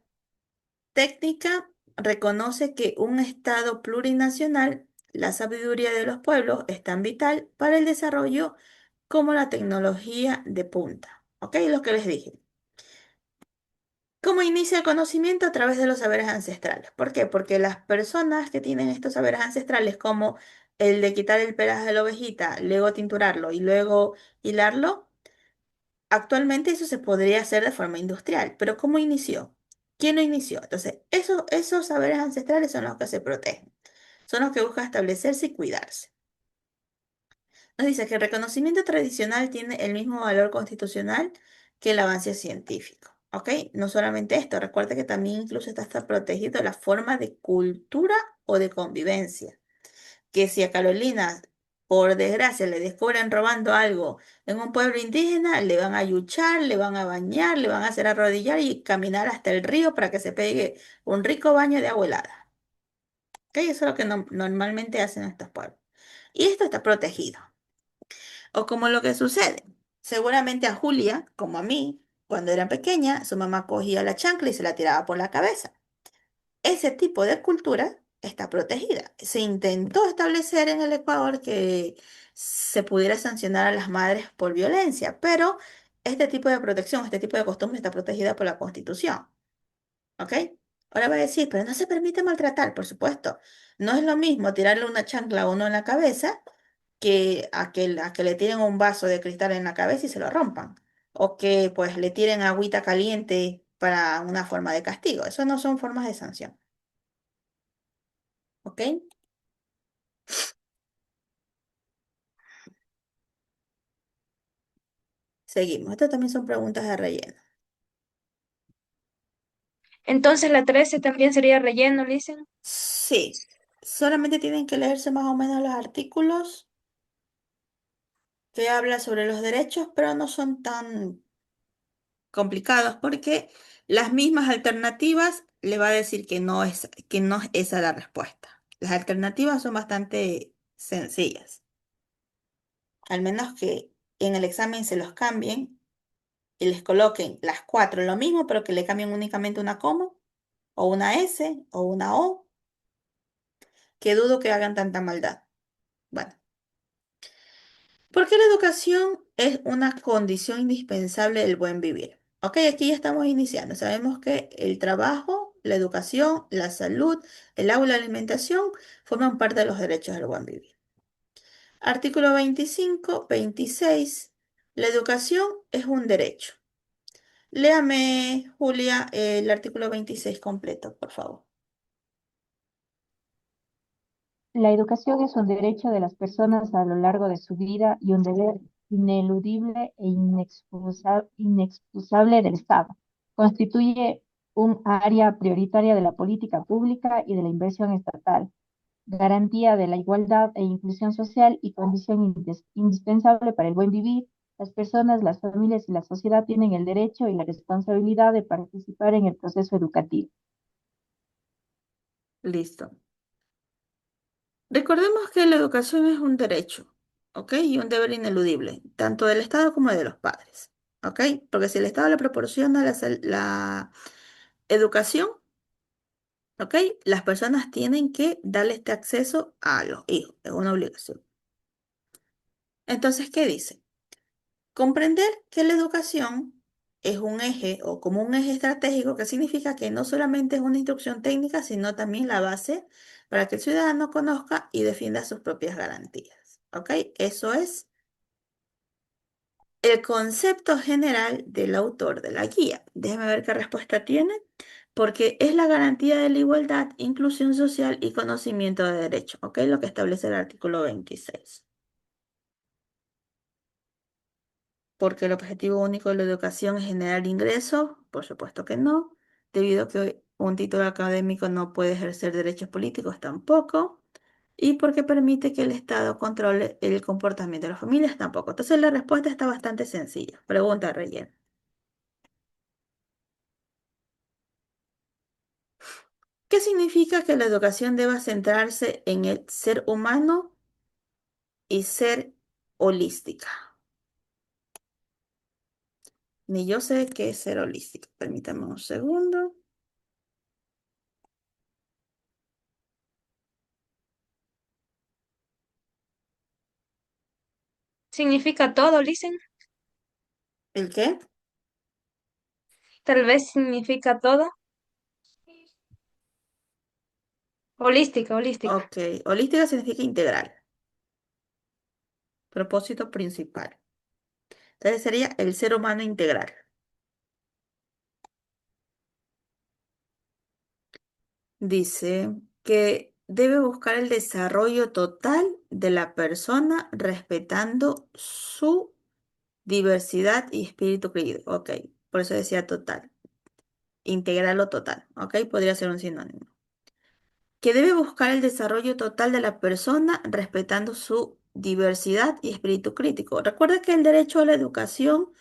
técnica reconoce que un Estado plurinacional, la sabiduría de los pueblos, es tan vital para el desarrollo como la tecnología de punta. ¿Ok? Lo que les dije. ¿Cómo inicia el conocimiento? A través de los saberes ancestrales. ¿Por qué? Porque las personas que tienen estos saberes ancestrales, como el de quitar el pelaje de la ovejita, luego tinturarlo y luego hilarlo, actualmente eso se podría hacer de forma industrial. Pero ¿cómo inició? ¿Quién lo inició? Entonces, esos saberes ancestrales son los que se protegen, son los que buscan establecerse y cuidarse. Nos dice que el reconocimiento tradicional tiene el mismo valor constitucional que el avance científico. ¿Ok? No solamente esto, recuerda que también incluso está hasta protegido la forma de cultura o de convivencia. Que si a Carolina, por desgracia, le descubren robando algo en un pueblo indígena, le van a yuchar, le van a bañar, le van a hacer arrodillar y caminar hasta el río para que se pegue un rico baño de abuelada. ¿Ok? Eso es lo que normalmente hacen estos pueblos. Y esto está protegido. O como lo que sucede, seguramente a Julia, como a mí, cuando era pequeña, su mamá cogía la chancla y se la tiraba por la cabeza. Ese tipo de cultura está protegida. Se intentó establecer en el Ecuador que se pudiera sancionar a las madres por violencia, pero este tipo de protección, este tipo de costumbre está protegida por la Constitución. ¿Ok? Ahora va a decir, pero no se permite maltratar, por supuesto. No es lo mismo tirarle una chancla a uno en la cabeza que a que le tiren un vaso de cristal en la cabeza y se lo rompan. O que pues le tiren agüita caliente para una forma de castigo. Eso no son formas de sanción. ¿Ok? Seguimos. Estas también son preguntas de relleno. Entonces la 13 también sería relleno, dicen. Sí, solamente tienen que leerse más o menos los artículos que hablan sobre los derechos, pero no son tan complicados porque las mismas alternativas le va a decir que no es esa la respuesta. Las alternativas son bastante sencillas, al menos que en el examen se los cambien y les coloquen las cuatro lo mismo, pero que le cambien únicamente una coma o una S o una O, que dudo que hagan tanta maldad. Bueno, ¿por qué la educación es una condición indispensable del buen vivir? Ok, aquí ya estamos iniciando. Sabemos que el trabajo, la educación, la salud, el agua y la alimentación forman parte de los derechos del buen vivir. Artículo 25, 26. La educación es un derecho. Léame, Julia, el artículo 26 completo, por favor. La educación es un derecho de las personas a lo largo de su vida y un deber ineludible e inexcusable del Estado. Constituye un área prioritaria de la política pública y de la inversión estatal, garantía de la igualdad e inclusión social y condición indispensable para el buen vivir. Las personas, las familias y la sociedad tienen el derecho y la responsabilidad de participar en el proceso educativo. Listo. Recordemos que la educación es un derecho, ¿ok? Y un deber ineludible, tanto del Estado como de los padres, ¿ok? Porque si el Estado le proporciona la educación, ¿ok? Las personas tienen que darle este acceso a los hijos, es una obligación. Entonces, ¿qué dice? Comprender que la educación es un eje o como un eje estratégico, que significa que no solamente es una instrucción técnica, sino también la base para que el ciudadano conozca y defienda sus propias garantías. ¿Ok? Eso es el concepto general del autor de la guía. Déjeme ver qué respuesta tiene, porque es la garantía de la igualdad, inclusión social y conocimiento de derecho. ¿Ok? Lo que establece el artículo 26. Porque el objetivo único de la educación es generar ingresos, por supuesto que no, debido a que un título académico no puede ejercer derechos políticos tampoco, y porque permite que el Estado controle el comportamiento de las familias tampoco. Entonces la respuesta está bastante sencilla. Pregunta rellena. ¿Qué significa que la educación deba centrarse en el ser humano y ser holística? Ni yo sé qué es ser holística. Permítame un segundo. Significa todo, dicen. ¿El qué? Tal vez significa todo. Holística, holística. Ok, holística significa integral. Propósito principal. Entonces sería el ser humano integral. Dice que debe buscar el desarrollo total de la persona respetando su diversidad y espíritu crítico. Ok, por eso decía total. Integrarlo total. Ok, podría ser un sinónimo. Que debe buscar el desarrollo total de la persona respetando su diversidad y espíritu crítico. Recuerda que el derecho a la educación,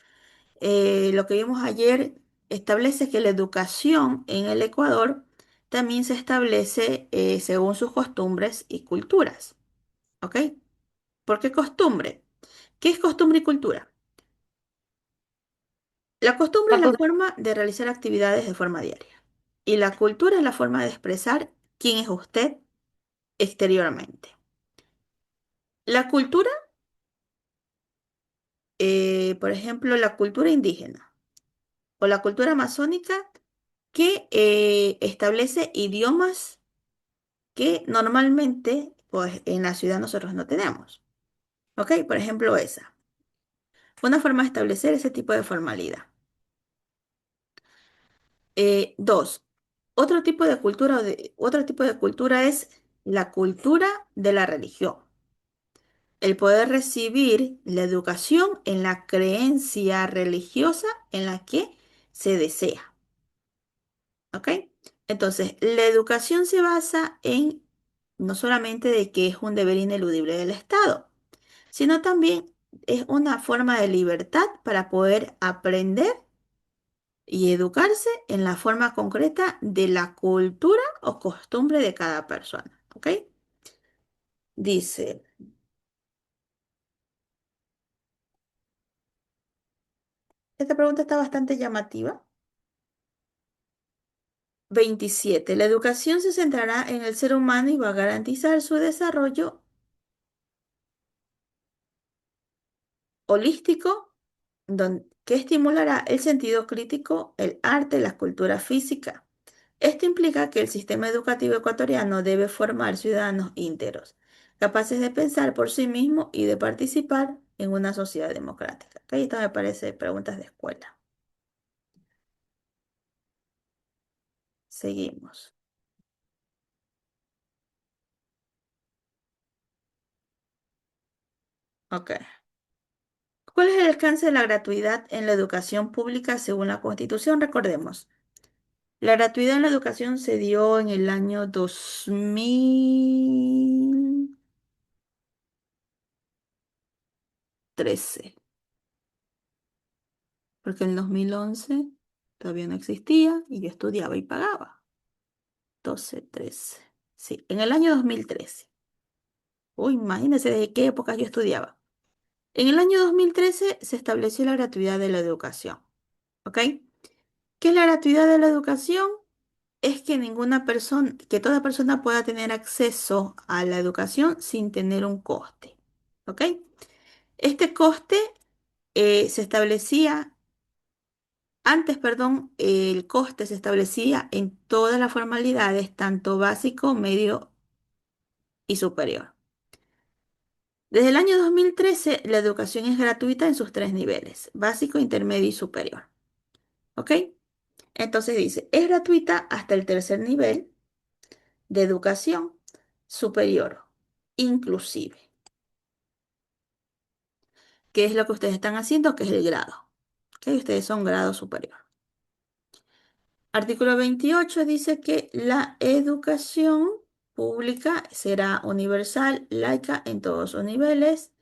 lo que vimos ayer, establece que la educación en el Ecuador también se establece según sus costumbres y culturas. ¿Ok? ¿Por qué costumbre? ¿Qué es costumbre y cultura? La costumbre La es la cul- forma de realizar actividades de forma diaria. Y la cultura es la forma de expresar quién es usted exteriormente. La cultura, por ejemplo, la cultura indígena o la cultura amazónica que establece idiomas que normalmente pues, en la ciudad nosotros no tenemos. ¿Ok? Por ejemplo, esa. Una forma de establecer ese tipo de formalidad. Dos, otro tipo de cultura es la cultura de la religión. El poder recibir la educación en la creencia religiosa en la que se desea. ¿Ok? Entonces, la educación se basa en no solamente de que es un deber ineludible del Estado, sino también es una forma de libertad para poder aprender y educarse en la forma concreta de la cultura o costumbre de cada persona. ¿Ok? Dice, esta pregunta está bastante llamativa. 27. La educación se centrará en el ser humano y va a garantizar su desarrollo holístico, que estimulará el sentido crítico, el arte, la cultura física. Esto implica que el sistema educativo ecuatoriano debe formar ciudadanos íntegros, capaces de pensar por sí mismos y de participar en una sociedad democrática. Ok, esto me parece preguntas de escuela. Seguimos. Ok. ¿Cuál es el alcance de la gratuidad en la educación pública según la Constitución? Recordemos, la gratuidad en la educación se dio en el año 2013, porque en el 2011 todavía no existía y yo estudiaba y pagaba. 12, 13. Sí, en el año 2013. Uy, imagínense desde qué época yo estudiaba. En el año 2013 se estableció la gratuidad de la educación. ¿Ok? ¿Qué es la gratuidad de la educación? Es que ninguna persona, que toda persona pueda tener acceso a la educación sin tener un coste. ¿Ok? Este coste se establecía, antes, perdón, el coste se establecía en todas las formalidades, tanto básico, medio y superior. Desde el año 2013, la educación es gratuita en sus tres niveles, básico, intermedio y superior. ¿Ok? Entonces dice, es gratuita hasta el tercer nivel de educación superior, inclusive. ¿Qué es lo que ustedes están haciendo? Que es el grado. ¿Ok? Ustedes son grado superior. Artículo 28 dice que la educación pública será universal, laica en todos sus niveles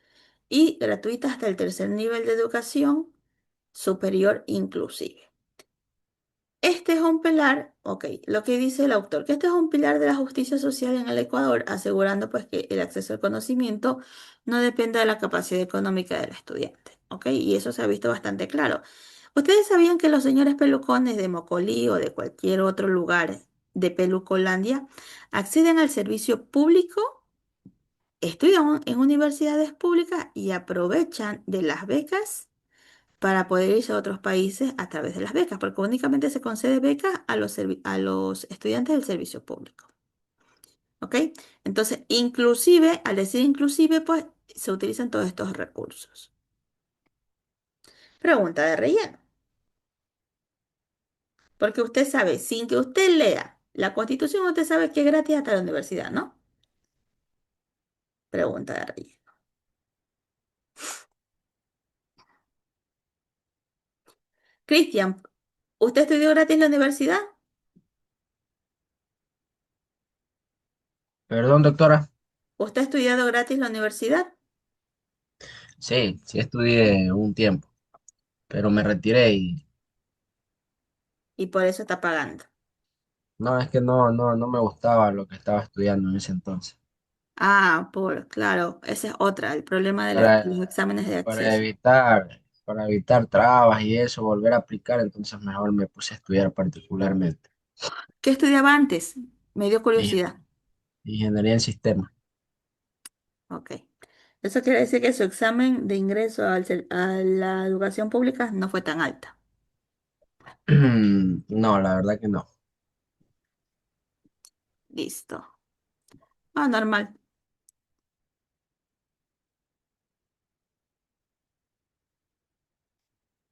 y gratuita hasta el tercer nivel de educación superior inclusive. Este es un pilar, ok, lo que dice el autor, que este es un pilar de la justicia social en el Ecuador, asegurando pues que el acceso al conocimiento no dependa de la capacidad económica del estudiante, ok, y eso se ha visto bastante claro. ¿Ustedes sabían que los señores pelucones de Mocolí o de cualquier otro lugar de Pelucolandia acceden al servicio público, estudian en universidades públicas y aprovechan de las becas para poder irse a otros países a través de las becas, porque únicamente se concede becas a los estudiantes del servicio público? ¿Ok? Entonces, inclusive, al decir inclusive, pues se utilizan todos estos recursos. Pregunta de relleno. Porque usted sabe, sin que usted lea la Constitución, usted sabe que es gratis hasta la universidad, ¿no? Pregunta de relleno. Cristian, ¿usted estudió gratis en la universidad? Perdón, doctora. ¿Usted ha estudiado gratis en la universidad? Sí, sí estudié un tiempo, pero me retiré y Y por eso está pagando. no, es que no me gustaba lo que estaba estudiando en ese entonces. Claro, esa es otra, el problema de los Para, exámenes de para acceso. evitar, para evitar trabas y eso, volver a aplicar, entonces mejor me puse a estudiar particularmente. ¿Qué estudiaba antes? Me dio Ingen- curiosidad. Ingeniería en sistemas. Ok. Eso quiere decir que su examen de ingreso a la educación pública no fue tan alta. No, la verdad que no. Listo. Normal.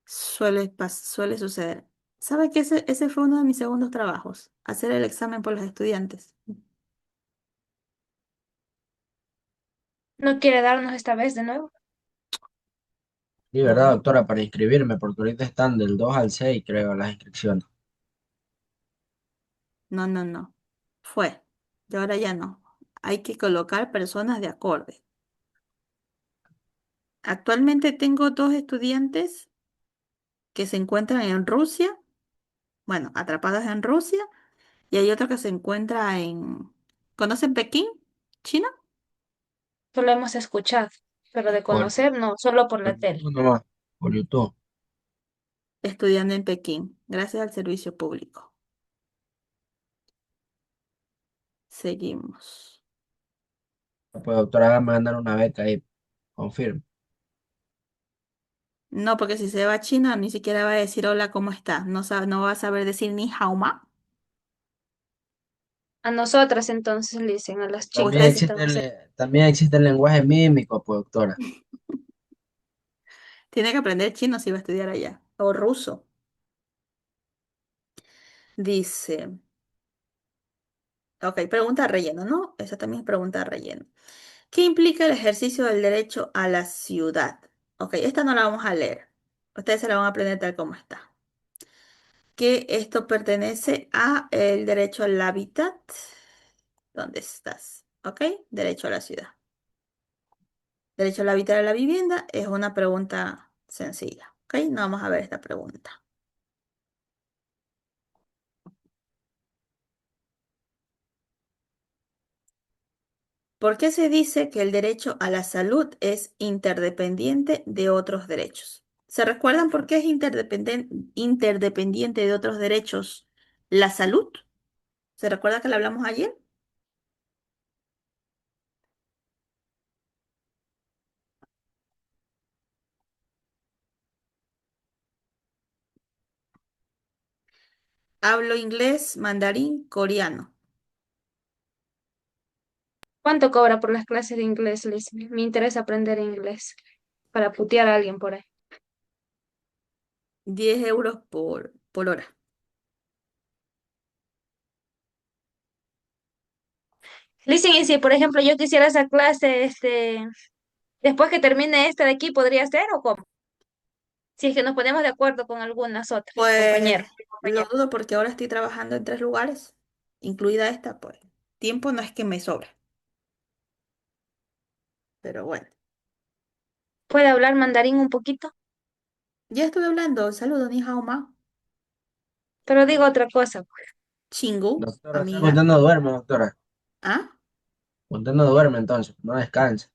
Suele suceder. ¿Sabe que ese fue uno de mis segundos trabajos? Hacer el examen por los estudiantes. ¿No quiere darnos esta vez de nuevo? Y verdad, Bueno, doctora, para inscribirme, porque ahorita están del 2 al 6 creo, las inscripciones. no, no, no. Fue. Y ahora ya no. Hay que colocar personas de acorde. Actualmente tengo dos estudiantes que se encuentran en Rusia, bueno, atrapados en Rusia, y hay otro que se encuentra en... ¿Conocen Pekín? ¿China? Solo hemos escuchado, pero de Por, conocer no, solo por por la tele. YouTube nomás, por YouTube. Estudiando en Pekín, gracias al servicio público. Seguimos. Pues doctora, hágame ganar una beca ahí, confirme. No, porque si se va a China, ni siquiera va a decir hola, ¿cómo está? No va a saber decir ni hao ma. A nosotras entonces le dicen, a las Usted También chicas que es- están cerca. también existe el lenguaje mímico, pues doctora. tiene que aprender chino si va a estudiar allá, o ruso. Dice, ok, pregunta de relleno, ¿no? Esa también es pregunta de relleno. ¿Qué implica el ejercicio del derecho a la ciudad? Ok, esta no la vamos a leer. Ustedes se la van a aprender tal como está. Que esto pertenece a el derecho al hábitat. ¿Dónde estás? Ok, derecho a la ciudad. Derecho al hábitat a la vivienda es una pregunta sencilla. Ok, no vamos a ver esta pregunta. ¿Por qué se dice que el derecho a la salud es interdependiente de otros derechos? ¿Se recuerdan por qué es interdependiente de otros derechos la salud? ¿Se recuerda que la hablamos ayer? Hablo inglés, mandarín, coreano. ¿Cuánto cobra por las clases de inglés, Liz? Me interesa aprender inglés para putear a alguien por ahí. 10 € por hora. Listen, y si por ejemplo yo quisiera esa clase, después que termine esta de aquí, ¿podría ser o cómo? Si es que nos ponemos de acuerdo con algunas otras, Pues compañeros. lo dudo porque ahora estoy trabajando en 3 lugares, incluida esta, pues. Tiempo no es que me sobra, pero bueno. ¿Puede hablar mandarín un poquito? Ya estuve hablando. Saludos, ni hao ma. Pero digo otra cosa. Chingu, Doctora, o sea que amiga. usted no duerme, doctora. Ah, Usted no duerme entonces, no descansa.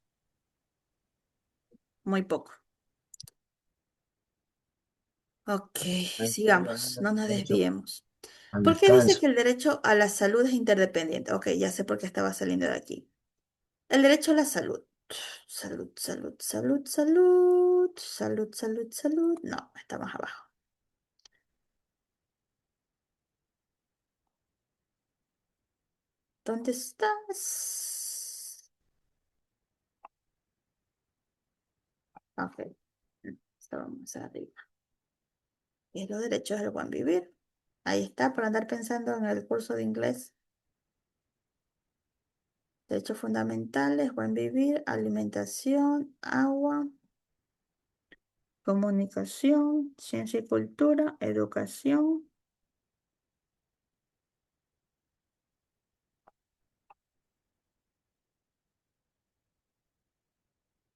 muy poco. Ok, Ahí está sigamos, violando no el nos derecho desviemos. al ¿Por qué dice descanso. que el derecho a la salud es interdependiente? Ok, ya sé por qué estaba saliendo de aquí. El derecho a la salud. Salud, salud, salud, salud, salud, salud, salud. No, está más abajo. ¿Dónde estás? Ok, estamos más arriba. Es los derechos del buen vivir. Ahí está, por andar pensando en el curso de inglés. Derechos fundamentales, buen vivir, alimentación, agua, comunicación, ciencia y cultura, educación.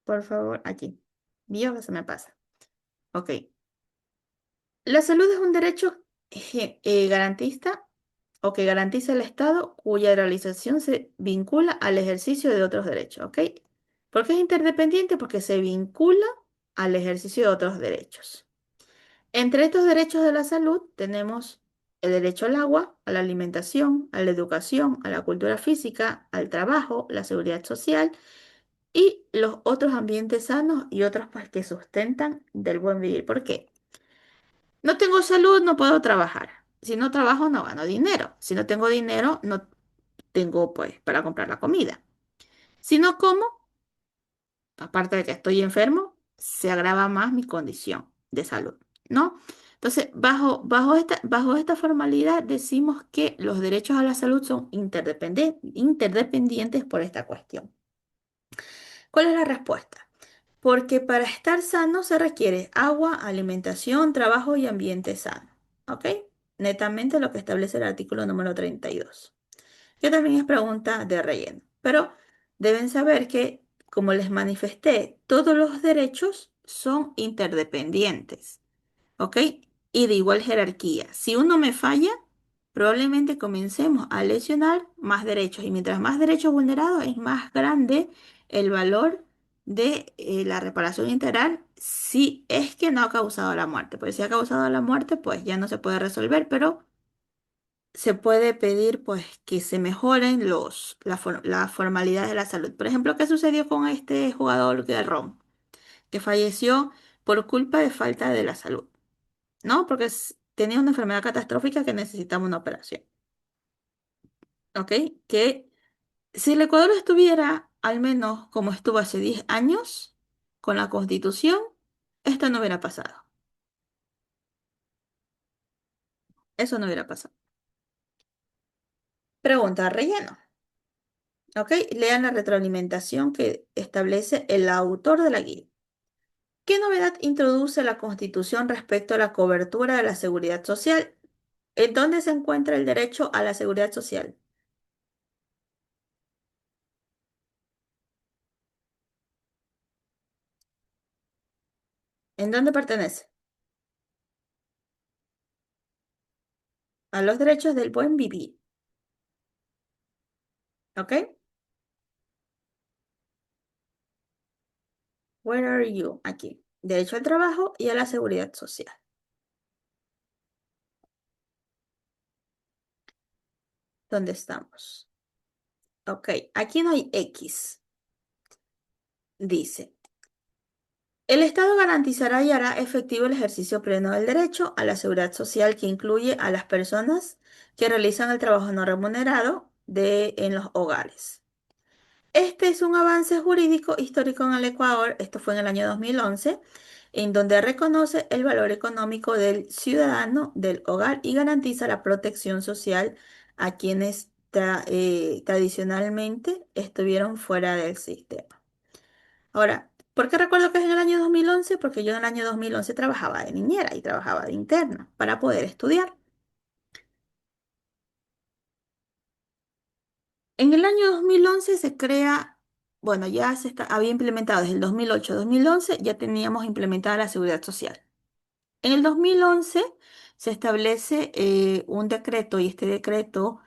Por favor, aquí. Mío que se me pasa. Ok. La salud es un derecho garantista o que garantiza el Estado cuya realización se vincula al ejercicio de otros derechos, ¿ok? ¿Por qué es interdependiente? Porque se vincula al ejercicio de otros derechos. Entre estos derechos de la salud tenemos el derecho al agua, a la alimentación, a la educación, a la cultura física, al trabajo, la seguridad social y los otros ambientes sanos y otros pues, que sustentan del buen vivir. ¿Por qué? No tengo salud, no puedo trabajar. Si no trabajo, no gano dinero. Si no tengo dinero, no tengo pues para comprar la comida. Si no como, aparte de que estoy enfermo, se agrava más mi condición de salud, ¿no? Entonces, bajo esta formalidad decimos que los derechos a la salud son interdependientes por esta cuestión. ¿Cuál es la respuesta? Porque para estar sano se requiere agua, alimentación, trabajo y ambiente sano. ¿Ok? Netamente lo que establece el artículo número 32. Que también es pregunta de relleno. Pero deben saber que, como les manifesté, todos los derechos son interdependientes. ¿Ok? Y de igual jerarquía. Si uno me falla, probablemente comencemos a lesionar más derechos. Y mientras más derechos vulnerados, es más grande el valor de la reparación integral si es que no ha causado la muerte. Porque si ha causado la muerte, pues ya no se puede resolver, pero se puede pedir pues que se mejoren las formalidades de la salud. Por ejemplo, ¿qué sucedió con este jugador de Rom? Que falleció por culpa de falta de la salud. ¿No? Porque tenía una enfermedad catastrófica que necesitaba una operación. ¿Ok? Que si el Ecuador estuviera al menos como estuvo hace 10 años con la Constitución, esto no hubiera pasado. Eso no hubiera pasado. Pregunta, relleno. ¿Ok? Lean la retroalimentación que establece el autor de la guía. ¿Qué novedad introduce la Constitución respecto a la cobertura de la seguridad social? ¿En dónde se encuentra el derecho a la seguridad social? ¿En dónde pertenece? A los derechos del buen vivir. ¿Ok? Where are you? Aquí. Derecho al trabajo y a la seguridad social. ¿Dónde estamos? Ok, aquí no hay X. Dice, el Estado garantizará y hará efectivo el ejercicio pleno del derecho a la seguridad social que incluye a las personas que realizan el trabajo no remunerado en los hogares. Este es un avance jurídico histórico en el Ecuador, esto fue en el año 2011, en donde reconoce el valor económico del ciudadano del hogar y garantiza la protección social a quienes tradicionalmente estuvieron fuera del sistema. Ahora, ¿por qué recuerdo que es en el año 2011? Porque yo en el año 2011 trabajaba de niñera y trabajaba de interna para poder estudiar. En el año 2011 se crea, bueno, había implementado desde el 2008-2011, ya teníamos implementada la seguridad social. En el 2011 se establece un decreto y este decreto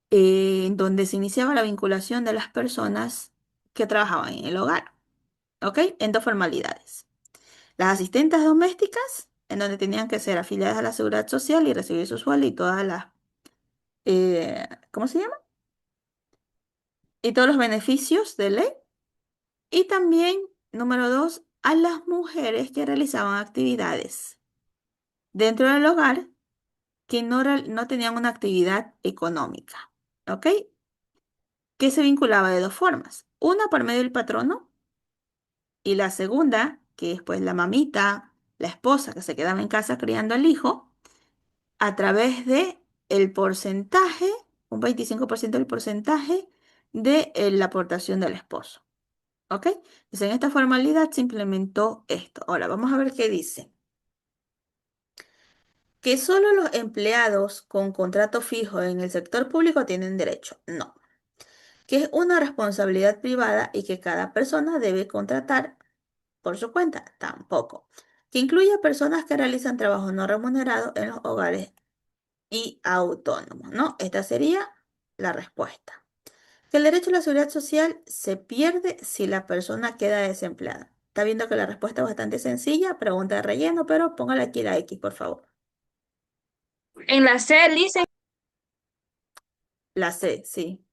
en donde se iniciaba la vinculación de las personas que trabajaban en el hogar, ¿ok? En dos formalidades. Las asistentes domésticas, en donde tenían que ser afiliadas a la seguridad social y recibir su sueldo y todas ¿cómo se llama? Y todos los beneficios de ley. Y también, número dos, a las mujeres que realizaban actividades dentro del hogar que no tenían una actividad económica, ¿ok? Que se vinculaba de dos formas. Una por medio del patrono y la segunda, que es pues la mamita, la esposa que se quedaba en casa criando al hijo, a través de el porcentaje, un 25% del porcentaje de la aportación del esposo. ¿Ok? Entonces, en esta formalidad se implementó esto. Ahora, vamos a ver qué dice. Que solo los empleados con contrato fijo en el sector público tienen derecho. No. Que es una responsabilidad privada y que cada persona debe contratar por su cuenta. Tampoco. Que incluye a personas que realizan trabajo no remunerado en los hogares y autónomos, ¿no? Esta sería la respuesta. Que el derecho a la seguridad social se pierde si la persona queda desempleada. Está viendo que la respuesta es bastante sencilla, pregunta de relleno, pero póngale aquí la X, por favor. En la C, Lisa, La C, sí.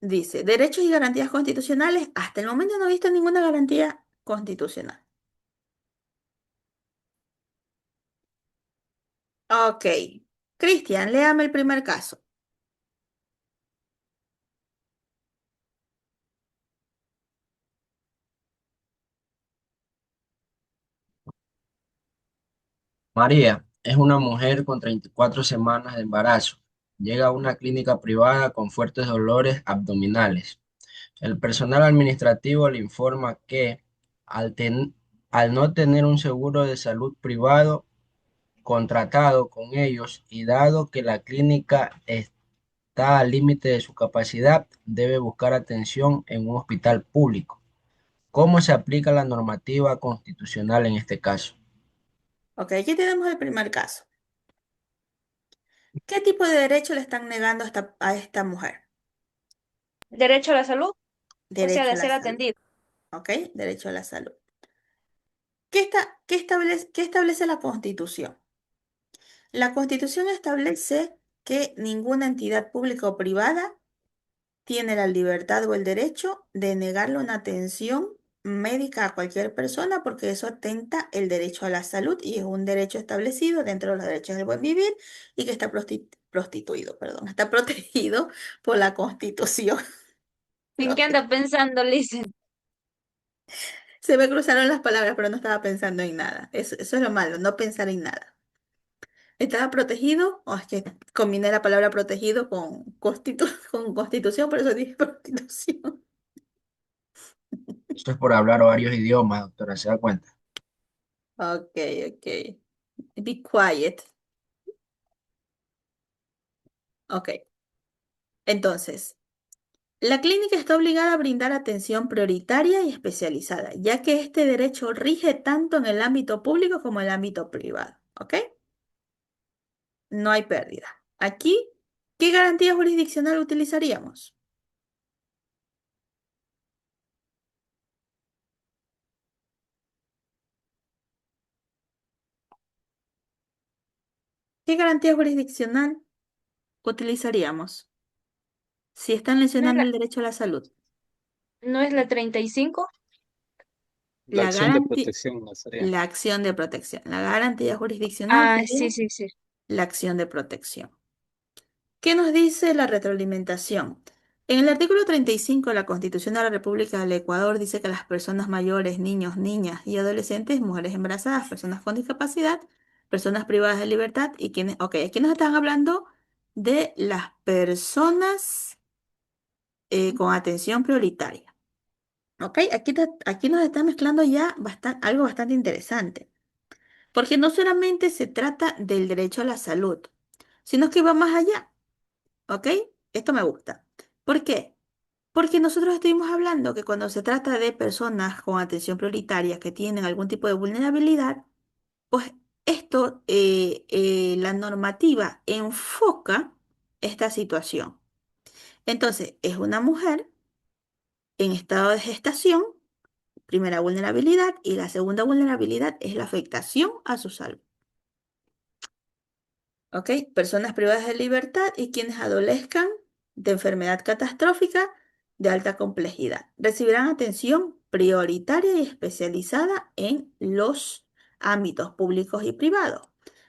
Dice, derechos y garantías constitucionales. Hasta el momento no he visto ninguna garantía constitucional. Ok. Cristian, léame el primer caso. María es una mujer con 34 semanas de embarazo. Llega a una clínica privada con fuertes dolores abdominales. El personal administrativo le informa que al, al no tener un seguro de salud privado contratado con ellos y dado que la clínica está al límite de su capacidad, debe buscar atención en un hospital público. ¿Cómo se aplica la normativa constitucional en este caso? Ok, aquí tenemos el primer caso. ¿Qué tipo de derecho le están negando a esta mujer? derecho a la salud, o sea, Derecho de a la ser salud. atendido. ¿Ok? Derecho a la salud. ¿Qué establece la Constitución? La Constitución establece que ninguna entidad pública o privada tiene la libertad o el derecho de negarle una atención médica a cualquier persona porque eso atenta el derecho a la salud y es un derecho establecido dentro de los derechos del buen vivir y que está prostituido, perdón, está protegido por la Constitución. ¿En qué Ok. anda pensando, Lisa? Se me cruzaron las palabras, pero no estaba pensando en nada. Eso es lo malo, no pensar en nada. ¿Estaba protegido? O es que combiné la palabra protegido con, con constitución, por eso dije prostitución. Esto es por hablar varios idiomas, doctora, ¿se da cuenta? Ok, ok. Be quiet. Ok. Entonces, la clínica está obligada a brindar atención prioritaria y especializada, ya que este derecho rige tanto en el ámbito público como en el ámbito privado. ¿Ok? No hay pérdida. Aquí, ¿qué garantía jurisdiccional utilizaríamos? ¿Qué garantía jurisdiccional utilizaríamos si están ¿No es lesionando la, el derecho a la salud? no es la 35? La La acción de garantía, protección no sería. la acción de protección. La garantía jurisdiccional Ah, sería sí, sí, sí. la acción de protección. ¿Qué nos dice la retroalimentación? En el artículo 35 de la Constitución de la República del Ecuador dice que las personas mayores, niños, niñas y adolescentes, mujeres embarazadas, personas con discapacidad, personas privadas de libertad y quienes, ok, aquí nos están hablando de las personas con atención prioritaria. Ok, aquí nos está mezclando ya algo bastante interesante, porque no solamente se trata del derecho a la salud, sino que va más allá. ¿Ok? Esto me gusta. ¿Por qué? Porque nosotros estuvimos hablando que cuando se trata de personas con atención prioritaria que tienen algún tipo de vulnerabilidad, pues esto, la normativa enfoca esta situación. Entonces, es una mujer en estado de gestación, primera vulnerabilidad, y la segunda vulnerabilidad es la afectación a su salud. ¿Ok? Personas privadas de libertad y quienes adolezcan de enfermedad catastrófica de alta complejidad. Recibirán atención prioritaria y especializada en los ámbitos públicos y privados.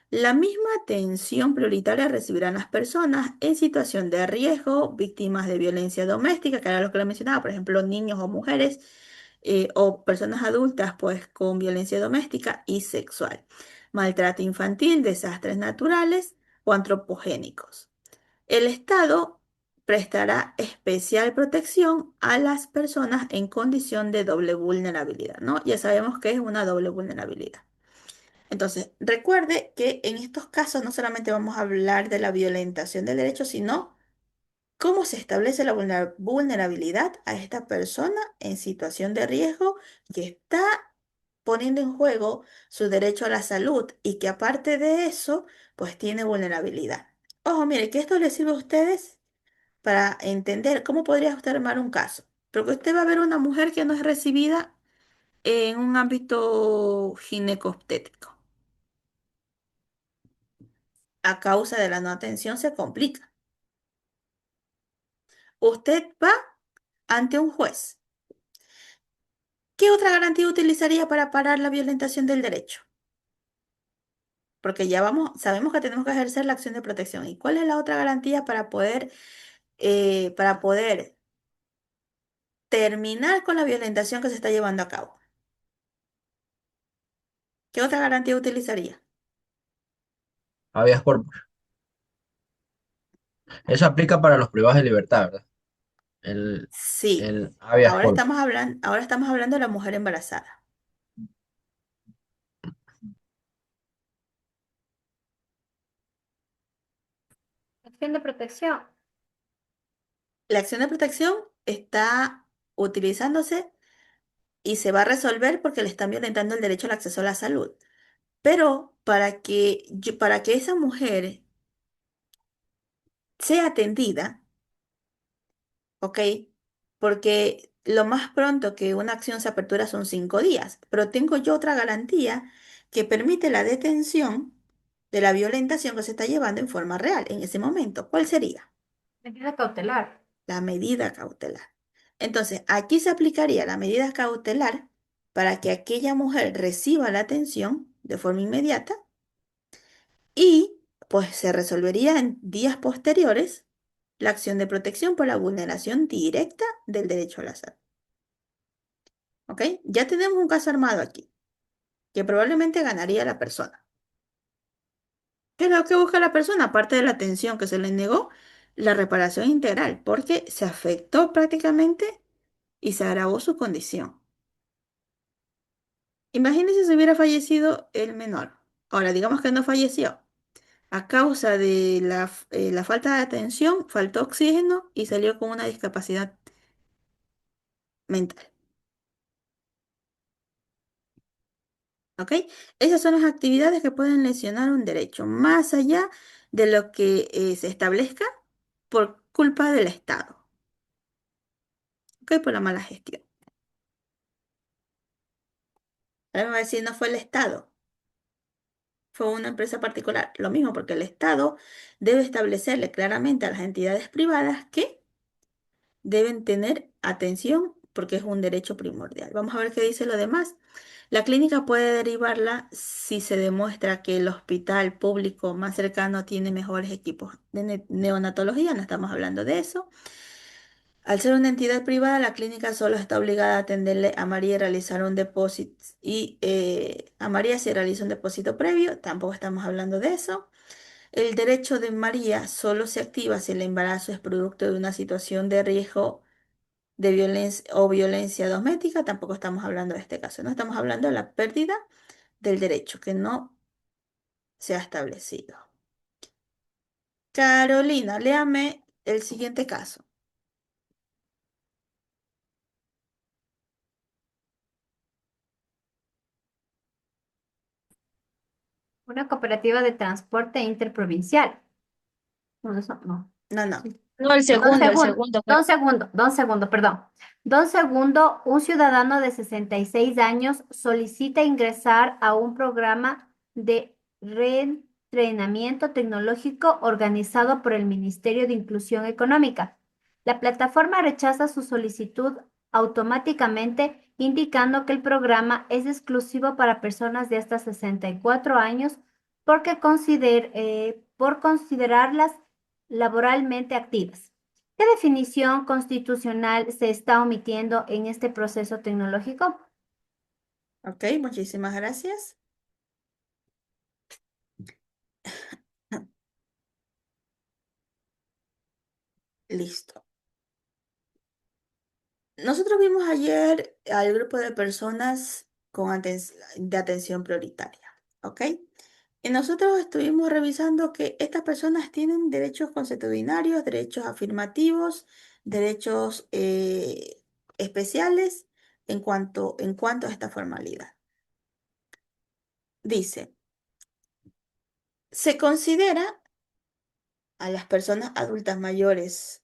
La misma atención prioritaria recibirán las personas en situación de riesgo, víctimas de violencia doméstica, que era lo que le mencionaba, por ejemplo, niños o mujeres, o personas adultas, pues con violencia doméstica y sexual, maltrato infantil, desastres naturales, o antropogénicos. El Estado prestará especial protección a las personas en condición de doble vulnerabilidad, ¿no? Ya sabemos que es una doble vulnerabilidad. Entonces, recuerde que en estos casos no solamente vamos a hablar de la violentación del derecho, sino cómo se establece la vulnerabilidad a esta persona en situación de riesgo que está poniendo en juego su derecho a la salud y que aparte de eso, pues tiene vulnerabilidad. Ojo, mire, que esto les sirve a ustedes para entender cómo podría usted armar un caso. Porque usted va a ver una mujer que no es recibida en un ámbito ginecobstétrico. A causa de la no atención se complica. Usted va ante un juez. ¿Qué otra garantía utilizaría para parar la violentación del derecho? Porque ya vamos, sabemos que tenemos que ejercer la acción de protección. ¿Y cuál es la otra garantía para poder terminar con la violentación que se está llevando a cabo? ¿Qué otra garantía utilizaría? Habeas corpus. Eso aplica para los privados de libertad, ¿verdad? El, Sí, el habeas corpus. ahora estamos hablando de la mujer embarazada. Acción de protección. La acción de protección está utilizándose y se va a resolver porque le están violentando el derecho al acceso a la salud. Pero para que esa mujer sea atendida, ¿ok? Porque lo más pronto que una acción se apertura son 5 días, pero tengo yo otra garantía que permite la detención de la violentación que se está llevando en forma real en ese momento. ¿Cuál sería? Medida cautelar. La medida cautelar. Entonces, aquí se aplicaría la medida cautelar para que aquella mujer reciba la atención de forma inmediata y pues se resolvería en días posteriores la acción de protección por la vulneración directa del derecho a la salud. ¿Ok? Ya tenemos un caso armado aquí, que probablemente ganaría la persona. ¿Qué es lo que busca la persona? Aparte de la atención que se le negó, la reparación integral, porque se afectó prácticamente y se agravó su condición. Imagínese si hubiera fallecido el menor. Ahora, digamos que no falleció. A causa de la falta de atención, faltó oxígeno y salió con una discapacidad mental. ¿Ok? Esas son las actividades que pueden lesionar un derecho, más allá de lo que se establezca por culpa del Estado. ¿Ok? Por la mala gestión. Ahora me va a decir, no fue el Estado, fue una empresa particular. Lo mismo, porque el Estado debe establecerle claramente a las entidades privadas que deben tener atención porque es un derecho primordial. Vamos a ver qué dice lo demás. La clínica puede derivarla si se demuestra que el hospital público más cercano tiene mejores equipos de neonatología, no estamos hablando de eso. Al ser una entidad privada, la clínica solo está obligada a atenderle a María y realizar un depósito. Y a María se realiza un depósito previo, tampoco estamos hablando de eso. El derecho de María solo se activa si el embarazo es producto de una situación de riesgo de violencia o violencia doméstica, tampoco estamos hablando de este caso, no estamos hablando de la pérdida del derecho que no se ha establecido. Carolina, léame el siguiente caso. Una cooperativa de transporte interprovincial. No, eso no. No, no, Sí. No, el Don segundo fue. Don Segundo, perdón. Don Segundo, un ciudadano de 66 años solicita ingresar a un programa de reentrenamiento tecnológico organizado por el Ministerio de Inclusión Económica. La plataforma rechaza su solicitud automáticamente, indicando que el programa es exclusivo para personas de hasta 64 años porque por considerarlas laboralmente activas. ¿Qué definición constitucional se está omitiendo en este proceso tecnológico? ok, muchísimas gracias. Listo. Nosotros vimos ayer al grupo de personas de atención prioritaria, ¿ok? Y nosotros estuvimos revisando que estas personas tienen derechos consuetudinarios, derechos afirmativos, derechos especiales en cuanto a esta formalidad. Dice, se considera a las personas adultas mayores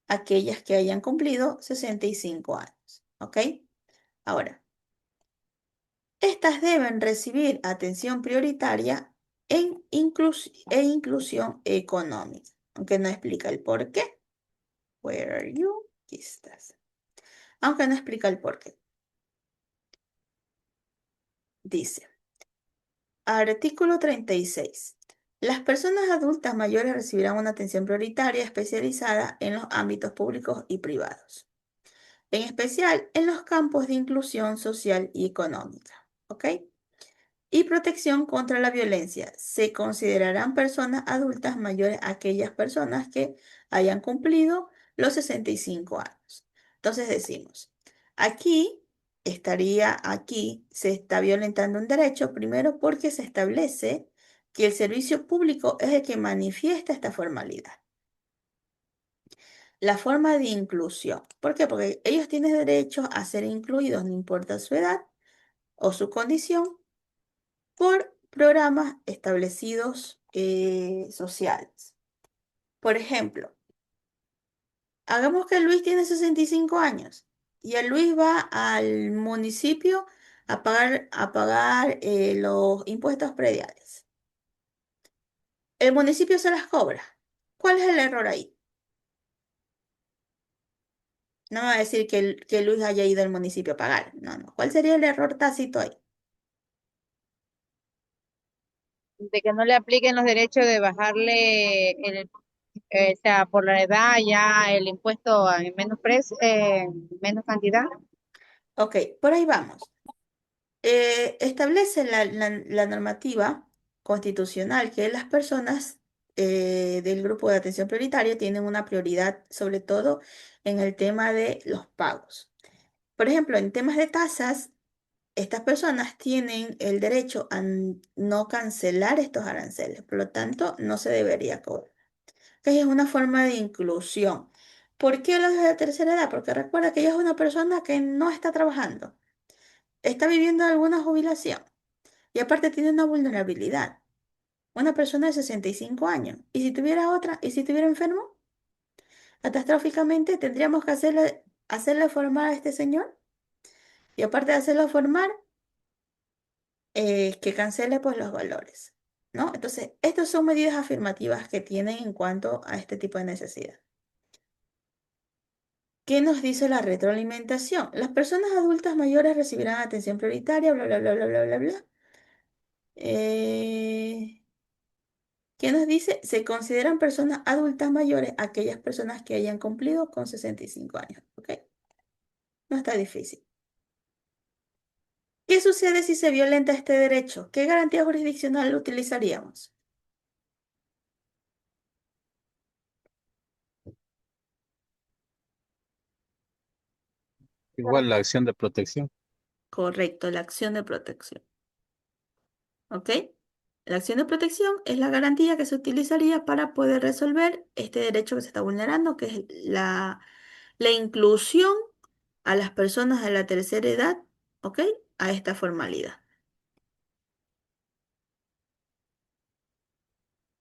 aquellas que hayan cumplido 65 años, ¿ok? Ahora, estas deben recibir atención prioritaria e inclusión económica, aunque no explica el por qué. Where are you? Aquí estás. Aunque no explica el por qué. Dice, artículo 36. Las personas adultas mayores recibirán una atención prioritaria especializada en los ámbitos públicos y privados, en especial en los campos de inclusión social y económica. ¿Ok? Y protección contra la violencia. Se considerarán personas adultas mayores aquellas personas que hayan cumplido los 65 años. Entonces decimos, aquí se está violentando un derecho, primero porque se establece que el servicio público es el que manifiesta esta formalidad. La forma de inclusión. ¿Por qué? Porque ellos tienen derecho a ser incluidos, no importa su edad o su condición, por programas establecidos sociales. Por ejemplo, hagamos que Luis tiene 65 años y el Luis va al municipio a pagar los impuestos prediales. El municipio se las cobra. ¿Cuál es el error ahí? No me va a decir que Luis haya ido al municipio a pagar. No, no. ¿Cuál sería el error tácito ahí? De que no le apliquen los derechos de bajarle o sea, por la edad ya el impuesto en menos precio, menos cantidad. Ok, por ahí vamos. Establece la normativa constitucional que las personas del grupo de atención prioritaria tienen una prioridad, sobre todo en el tema de los pagos. Por ejemplo, en temas de tasas, estas personas tienen el derecho a no cancelar estos aranceles, por lo tanto, no se debería cobrar. Que es una forma de inclusión. ¿Por qué los de la tercera edad? Porque recuerda que ella es una persona que no está trabajando, está viviendo alguna jubilación. Y aparte tiene una vulnerabilidad. Una persona de 65 años. ¿Y si tuviera otra? ¿Y si estuviera enfermo? Catastróficamente tendríamos que hacerle formar a este señor. Y aparte de hacerlo formar, que cancele pues los valores. ¿No? Entonces, estas son medidas afirmativas que tienen en cuanto a este tipo de necesidad. ¿Qué nos dice la retroalimentación? Las personas adultas mayores recibirán atención prioritaria, bla, bla, bla, bla, bla, bla, bla. Eh, ¿Qué nos dice? Se consideran personas adultas mayores aquellas personas que hayan cumplido con 65 años. ¿Ok? No está difícil. ¿Qué sucede si se violenta este derecho? ¿Qué garantía jurisdiccional utilizaríamos? Igual la acción de protección. Correcto, la acción de protección. ¿Ok? La acción de protección es la garantía que se utilizaría para poder resolver este derecho que se está vulnerando, que es la inclusión a las personas de la tercera edad, ¿ok? A esta formalidad.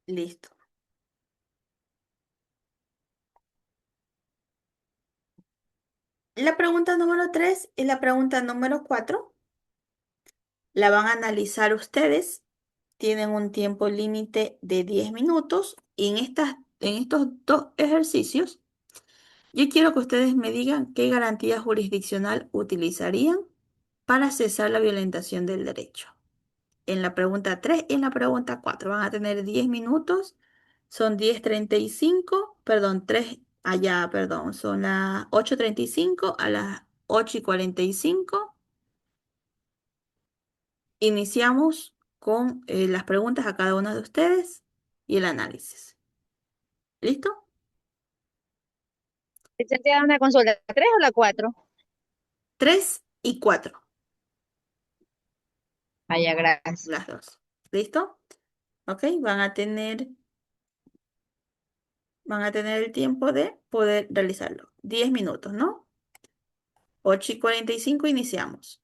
Listo. La pregunta número 3 y la pregunta número 4 la van a analizar ustedes. Tienen un tiempo límite de 10 minutos y en estos dos ejercicios yo quiero que ustedes me digan qué garantía jurisdiccional utilizarían para cesar la violentación del derecho. En la pregunta 3 y en la pregunta 4 van a tener 10 minutos. Son 10:35, perdón, 3 allá, perdón, son las 8:35 a las 8:45. Iniciamos con las preguntas a cada uno de ustedes y el análisis. ¿Listo? Licenciada, una consulta, ¿la 3 o la 4? 3 y 4, Ah, ya, gracias. las dos. ¿Listo? Ok, van a tener el tiempo de poder realizarlo. 10 minutos, ¿no? 8:45 iniciamos.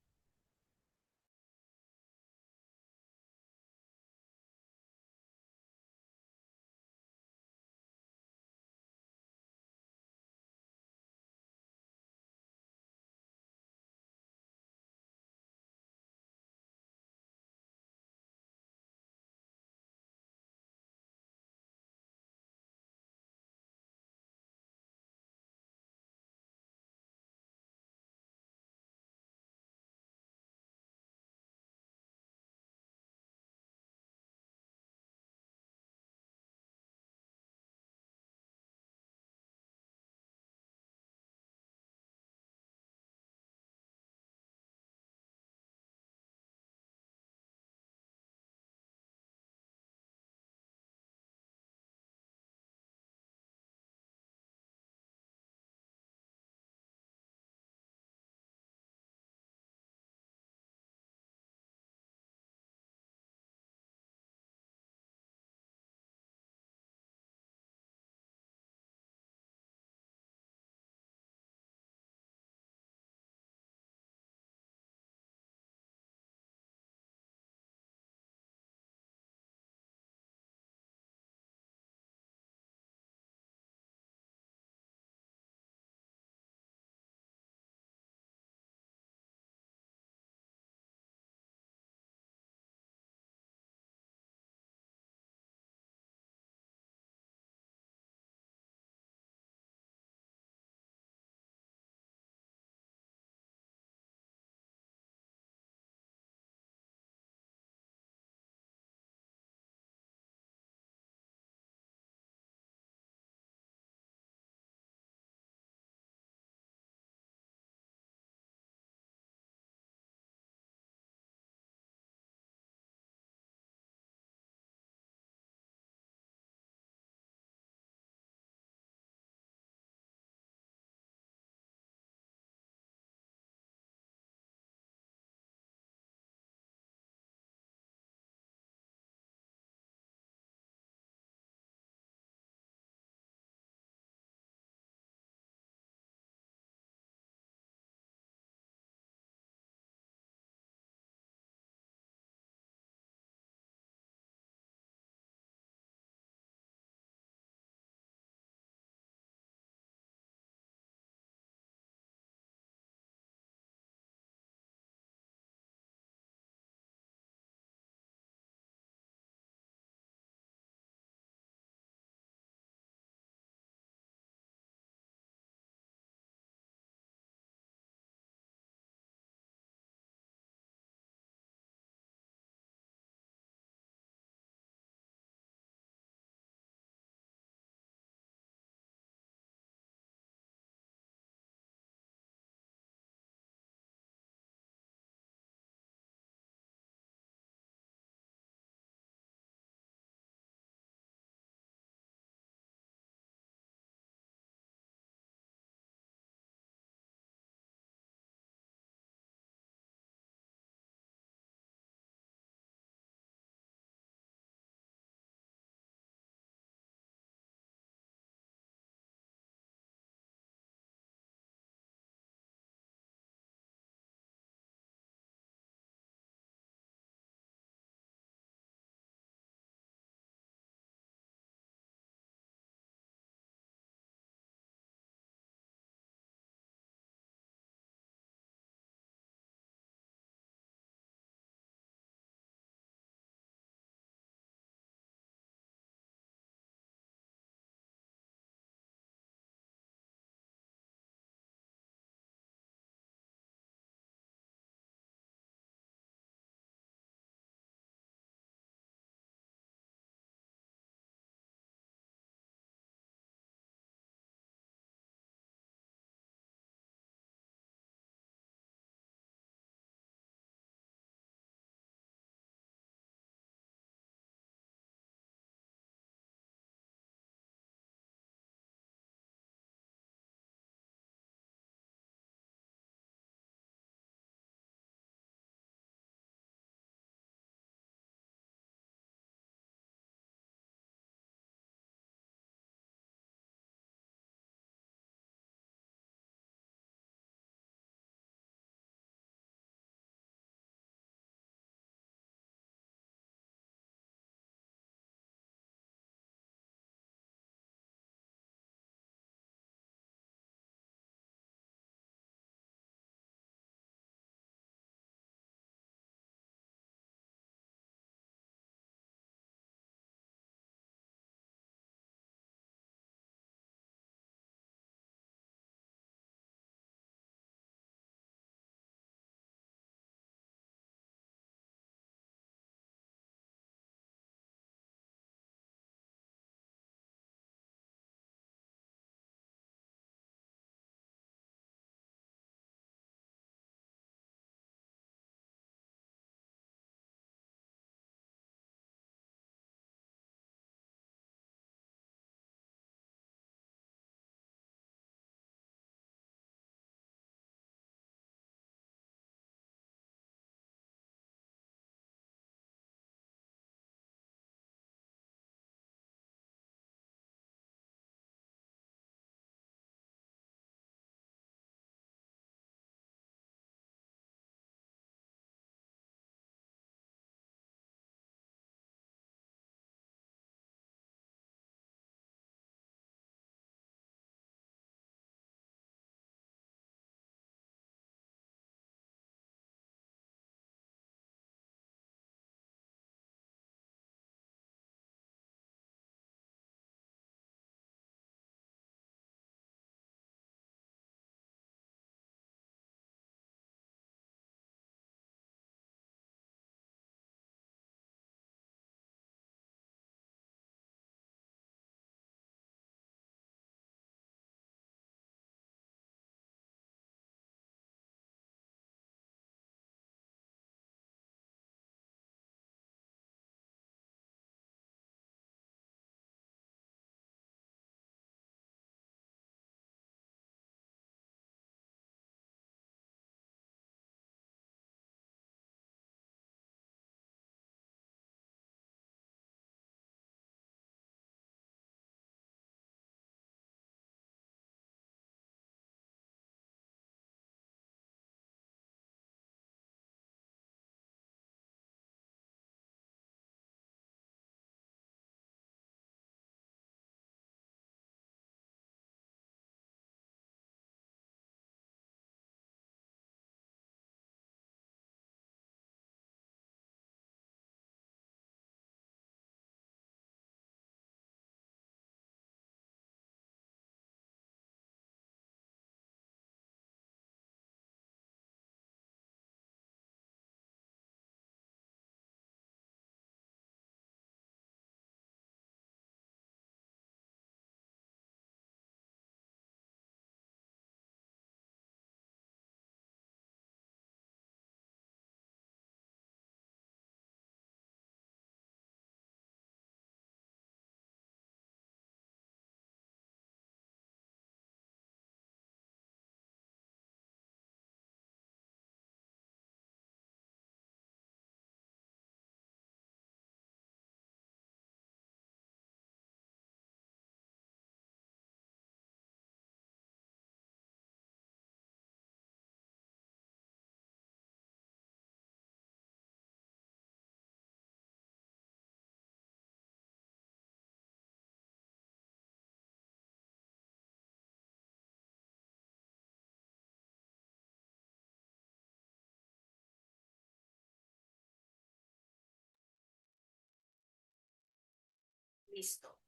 Listo.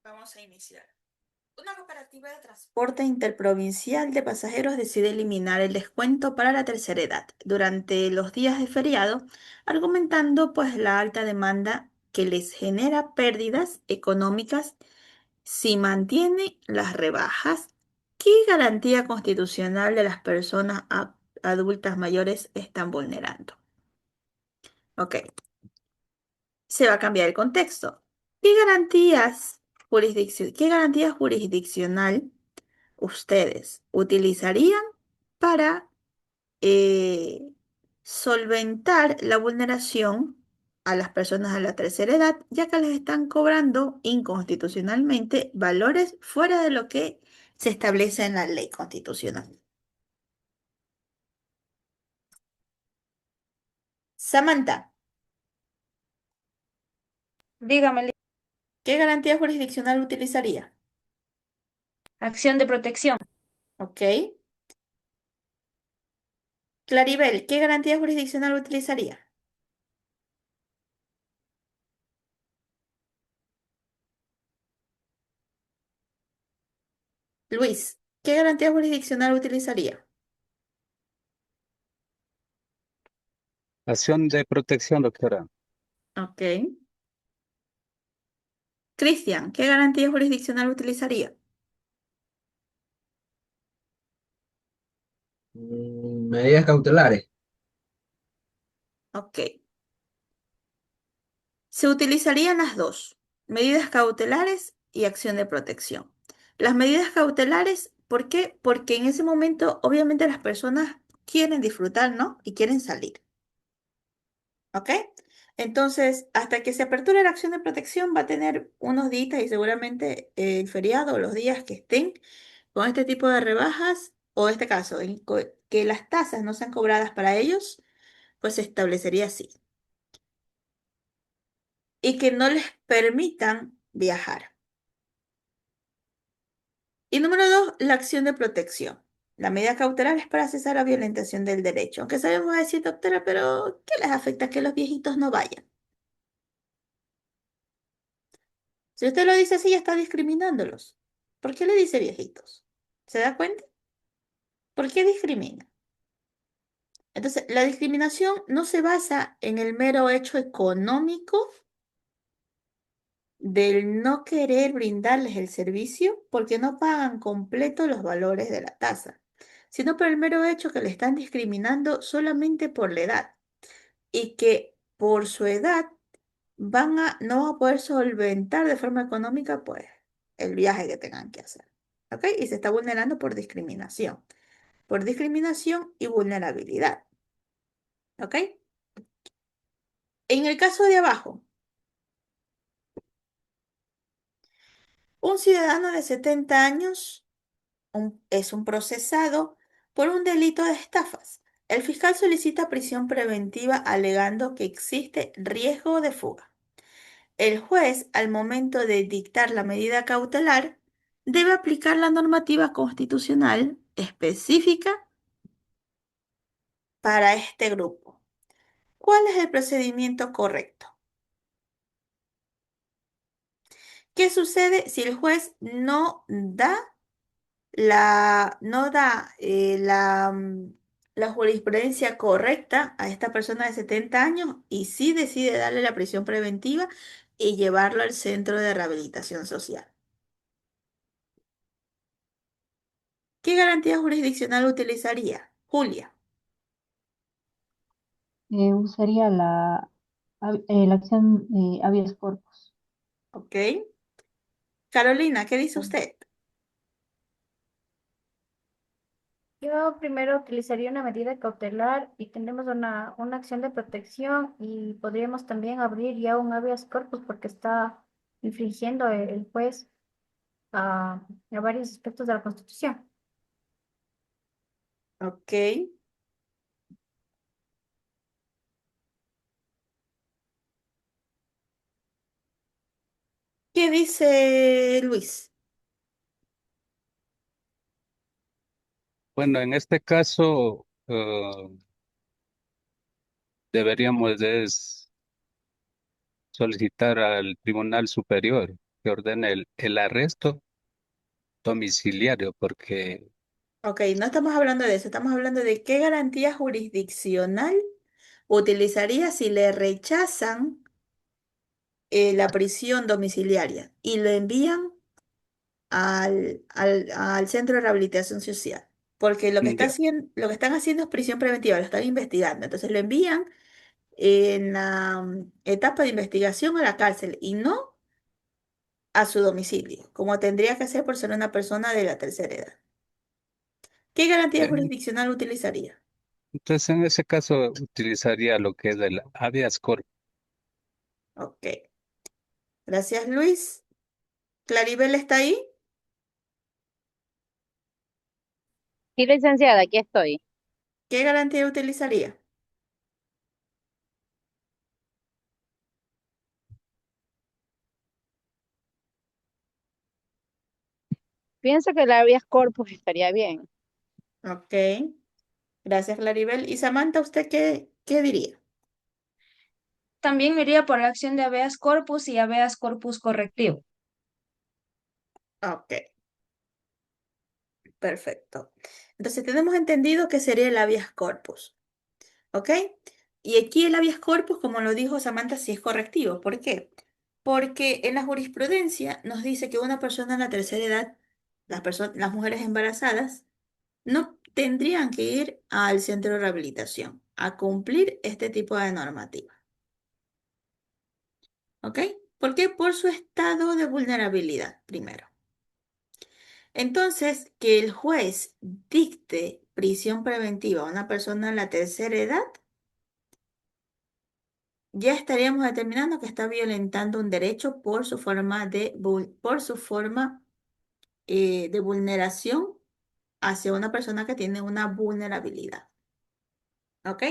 Vamos a iniciar. Una cooperativa de transporte interprovincial de pasajeros decide eliminar el descuento para la tercera edad durante los días de feriado, argumentando pues la alta demanda que les genera pérdidas económicas si mantiene las rebajas. ¿Qué garantía constitucional de las personas adultas mayores están vulnerando? Ok, se va a cambiar el contexto. ¿Qué garantía jurisdiccional ustedes utilizarían para eh, solventar la vulneración a las personas de la tercera edad, ya que les están cobrando inconstitucionalmente valores fuera de lo que se establece en la ley constitucional? Samantha, Dígame, ¿qué garantía jurisdiccional utilizaría? acción de protección. ¿Ok? Claribel, ¿qué garantía jurisdiccional utilizaría? Luis, ¿qué garantía jurisdiccional utilizaría? Acción de protección, doctora. Ok. Cristian, ¿qué garantía jurisdiccional utilizaría? Medidas cautelares. Ok. Se utilizarían las dos, medidas cautelares y acción de protección. Las medidas cautelares, ¿por qué? Porque en ese momento obviamente las personas quieren disfrutar, ¿no? Y quieren salir. ¿Ok? Entonces, hasta que se aperture la acción de protección va a tener unos días y seguramente el feriado o los días que estén con este tipo de rebajas, o en este caso, que las tasas no sean cobradas para ellos, pues se establecería así. Y que no les permitan viajar. Y número dos, la acción de protección. La medida cautelar es para cesar la violentación del derecho. Aunque sabemos decir, doctora, pero ¿qué les afecta que los viejitos no vayan? Si usted lo dice así, ya está discriminándolos. ¿Por qué le dice viejitos? ¿Se da cuenta? ¿Por qué discrimina? Entonces, la discriminación no se basa en el mero hecho económico del no querer brindarles el servicio porque no pagan completo los valores de la tasa, sino por el mero hecho que le están discriminando solamente por la edad y que por su edad no van a poder solventar de forma económica pues el viaje que tengan que hacer. ¿Ok? Y se está vulnerando por discriminación y vulnerabilidad. ¿Ok? En el caso de abajo, un ciudadano de 70 años es un procesado por un delito de estafas. El fiscal solicita prisión preventiva alegando que existe riesgo de fuga. El juez, al momento de dictar la medida cautelar, debe aplicar la normativa constitucional específica para este grupo. ¿Cuál es el procedimiento correcto? ¿Qué sucede si el juez no da la jurisprudencia correcta a esta persona de 70 años y sí decide darle la prisión preventiva y llevarlo al centro de rehabilitación social? ¿Qué garantía jurisdiccional utilizaría? Julia, Usaría la acción habeas corpus. ¿ok? Carolina, ¿qué dice usted? Yo primero utilizaría una medida cautelar y tendremos una acción de protección y podríamos también abrir ya un habeas corpus porque está infringiendo el juez a varios aspectos de la Constitución. ¿Ok? ¿Qué dice Luis? Bueno, en este caso deberíamos solicitar al Tribunal Superior que ordene el arresto domiciliario, porque Ok, no estamos hablando de eso, estamos hablando de qué garantía jurisdiccional utilizaría si le rechazan la prisión domiciliaria y lo envían al Centro de Rehabilitación Social. Porque ya, lo que están haciendo es prisión preventiva, lo están investigando. Entonces lo envían en la etapa de investigación a la cárcel y no a su domicilio, como tendría que hacer por ser una persona de la tercera edad. ¿Qué garantía eh, jurisdiccional utilizaría? entonces en ese caso utilizaría lo que es el habeas corpus. Ok, gracias Luis. ¿Claribel está ahí? Sí, licenciada, aquí estoy. ¿Qué garantía utilizaría? Pienso que el habeas corpus estaría bien. Ok, gracias Claribel. Y Samantha, ¿usted qué diría? También me iría por la acción de habeas corpus y habeas corpus correctivo. Ok, perfecto. Entonces tenemos entendido que sería el habeas corpus. ¿Ok? Y aquí el habeas corpus, como lo dijo Samantha, sí es correctivo. ¿Por qué? Porque en la jurisprudencia nos dice que una persona en la tercera edad, las mujeres embarazadas, no tendrían que ir al centro de rehabilitación a cumplir este tipo de normativa. ¿Ok? ¿Por qué? Por su estado de vulnerabilidad, primero. Entonces, que el juez dicte prisión preventiva a una persona en la tercera edad, ya estaríamos determinando que está violentando un derecho por su forma de vulneración hacia una persona que tiene una vulnerabilidad. ¿Ok?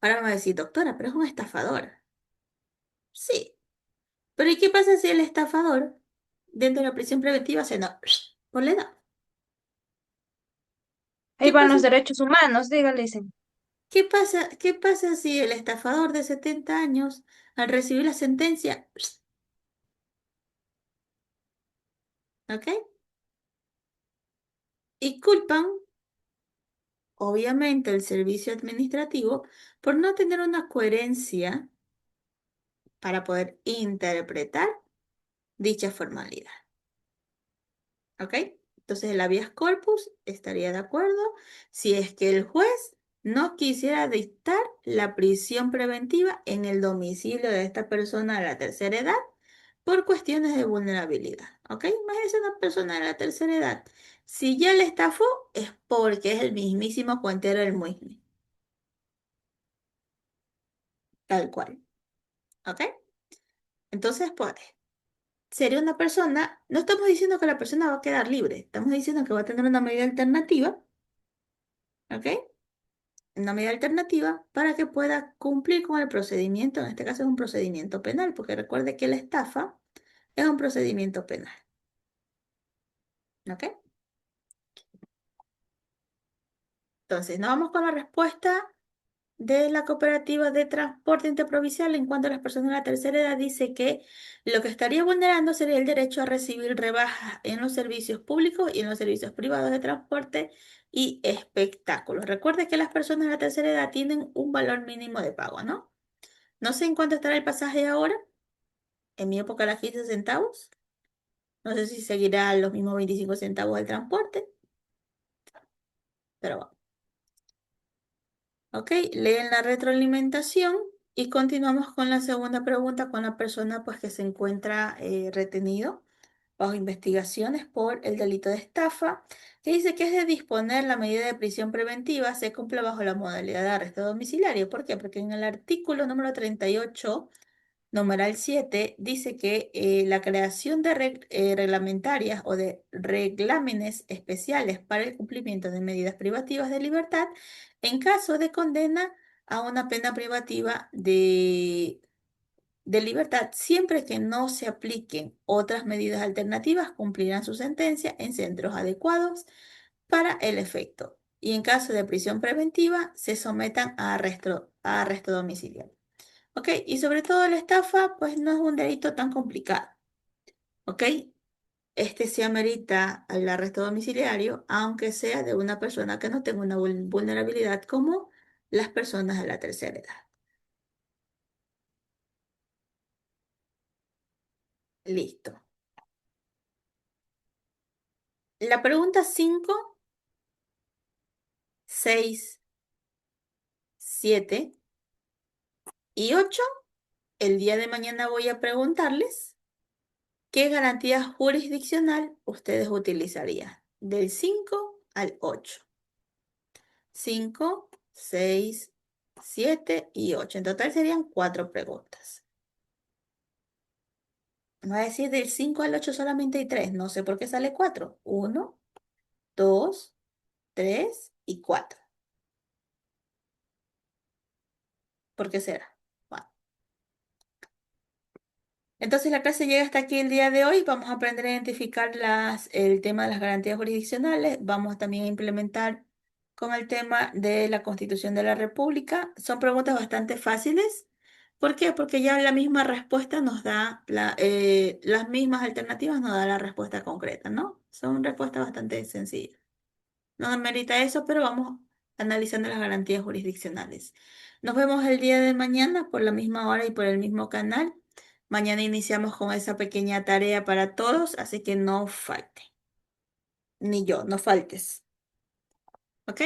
Ahora me va a decir, doctora, pero es un estafador. Sí, pero ¿y qué pasa si el estafador dentro de la prisión preventiva se no por la edad? Ahí ¿Qué van pasa? los derechos humanos, dígale, dicen. ¿Qué pasa si el estafador de 70 años, al recibir la sentencia, ¿ok? Y culpan obviamente el servicio administrativo por no tener una coherencia para poder interpretar dicha formalidad. ¿Ok? Entonces el habeas corpus estaría de acuerdo si es que el juez no quisiera dictar la prisión preventiva en el domicilio de esta persona de la tercera edad por cuestiones de vulnerabilidad. ¿Ok? Imagínese una persona de la tercera edad. Si ya le estafó, es porque es el mismísimo cuentero del muisme. Tal cual. ¿Ok? Entonces, pues, sería una persona, no estamos diciendo que la persona va a quedar libre, estamos diciendo que va a tener una medida alternativa, ¿ok? Una medida alternativa para que pueda cumplir con el procedimiento, en este caso es un procedimiento penal, porque recuerde que la estafa es un procedimiento penal, ¿ok? Entonces, nos vamos con la respuesta de la Cooperativa de Transporte Interprovincial en cuanto a las personas de la tercera edad dice que lo que estaría vulnerando sería el derecho a recibir rebajas en los servicios públicos y en los servicios privados de transporte y espectáculos. Recuerde que las personas de la tercera edad tienen un valor mínimo de pago, ¿no? No sé en cuánto estará el pasaje ahora. En mi época era 15 centavos. No sé si seguirá los mismos 25 centavos del transporte, pero bueno. Ok, leen la retroalimentación y continuamos con la segunda pregunta con la persona pues, que se encuentra retenido bajo investigaciones por el delito de estafa, que dice que es de disponer la medida de prisión preventiva se cumple bajo la modalidad de arresto domiciliario. ¿Por qué? Porque en el artículo número 38 numeral 7 dice que la creación de reglamentarias o de reglámenes especiales para el cumplimiento de medidas privativas de libertad en caso de condena a una pena privativa de libertad, siempre que no se apliquen otras medidas alternativas, cumplirán su sentencia en centros adecuados para el efecto. Y en caso de prisión preventiva, se sometan a arresto domiciliario. ¿Ok? Y sobre todo la estafa, pues no es un delito tan complicado. ¿Ok? Este se amerita al arresto domiciliario, aunque sea de una persona que no tenga una vulnerabilidad como las personas de la tercera edad. Listo. La pregunta 5, 6, 7 y 8, el día de mañana voy a preguntarles qué garantía jurisdiccional ustedes utilizarían del 5 al 8. 5, 6, 7 y 8. En total serían 4 preguntas. No va a decir del 5 al 8 solamente hay 3. No sé por qué sale 4. 1, 2, 3 y 4. ¿Por qué será? Bueno, entonces la clase llega hasta aquí el día de hoy. Vamos a aprender a identificar el tema de las garantías jurisdiccionales. Vamos también a implementar con el tema de la Constitución de la República. Son preguntas bastante fáciles. ¿Por qué? Porque ya la misma respuesta nos da, las mismas alternativas nos da la respuesta concreta, ¿no? Son respuestas bastante sencillas. No nos merita eso, pero vamos analizando las garantías jurisdiccionales. Nos vemos el día de mañana por la misma hora y por el mismo canal. Mañana iniciamos con esa pequeña tarea para todos, así que no falte. Ni yo, no faltes. ¿Ok?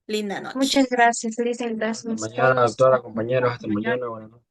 Linda noche. Muchas gracias, Lisa, Hasta gracias. mañana, doctora, compañeros, hasta mañana. Buenas noches.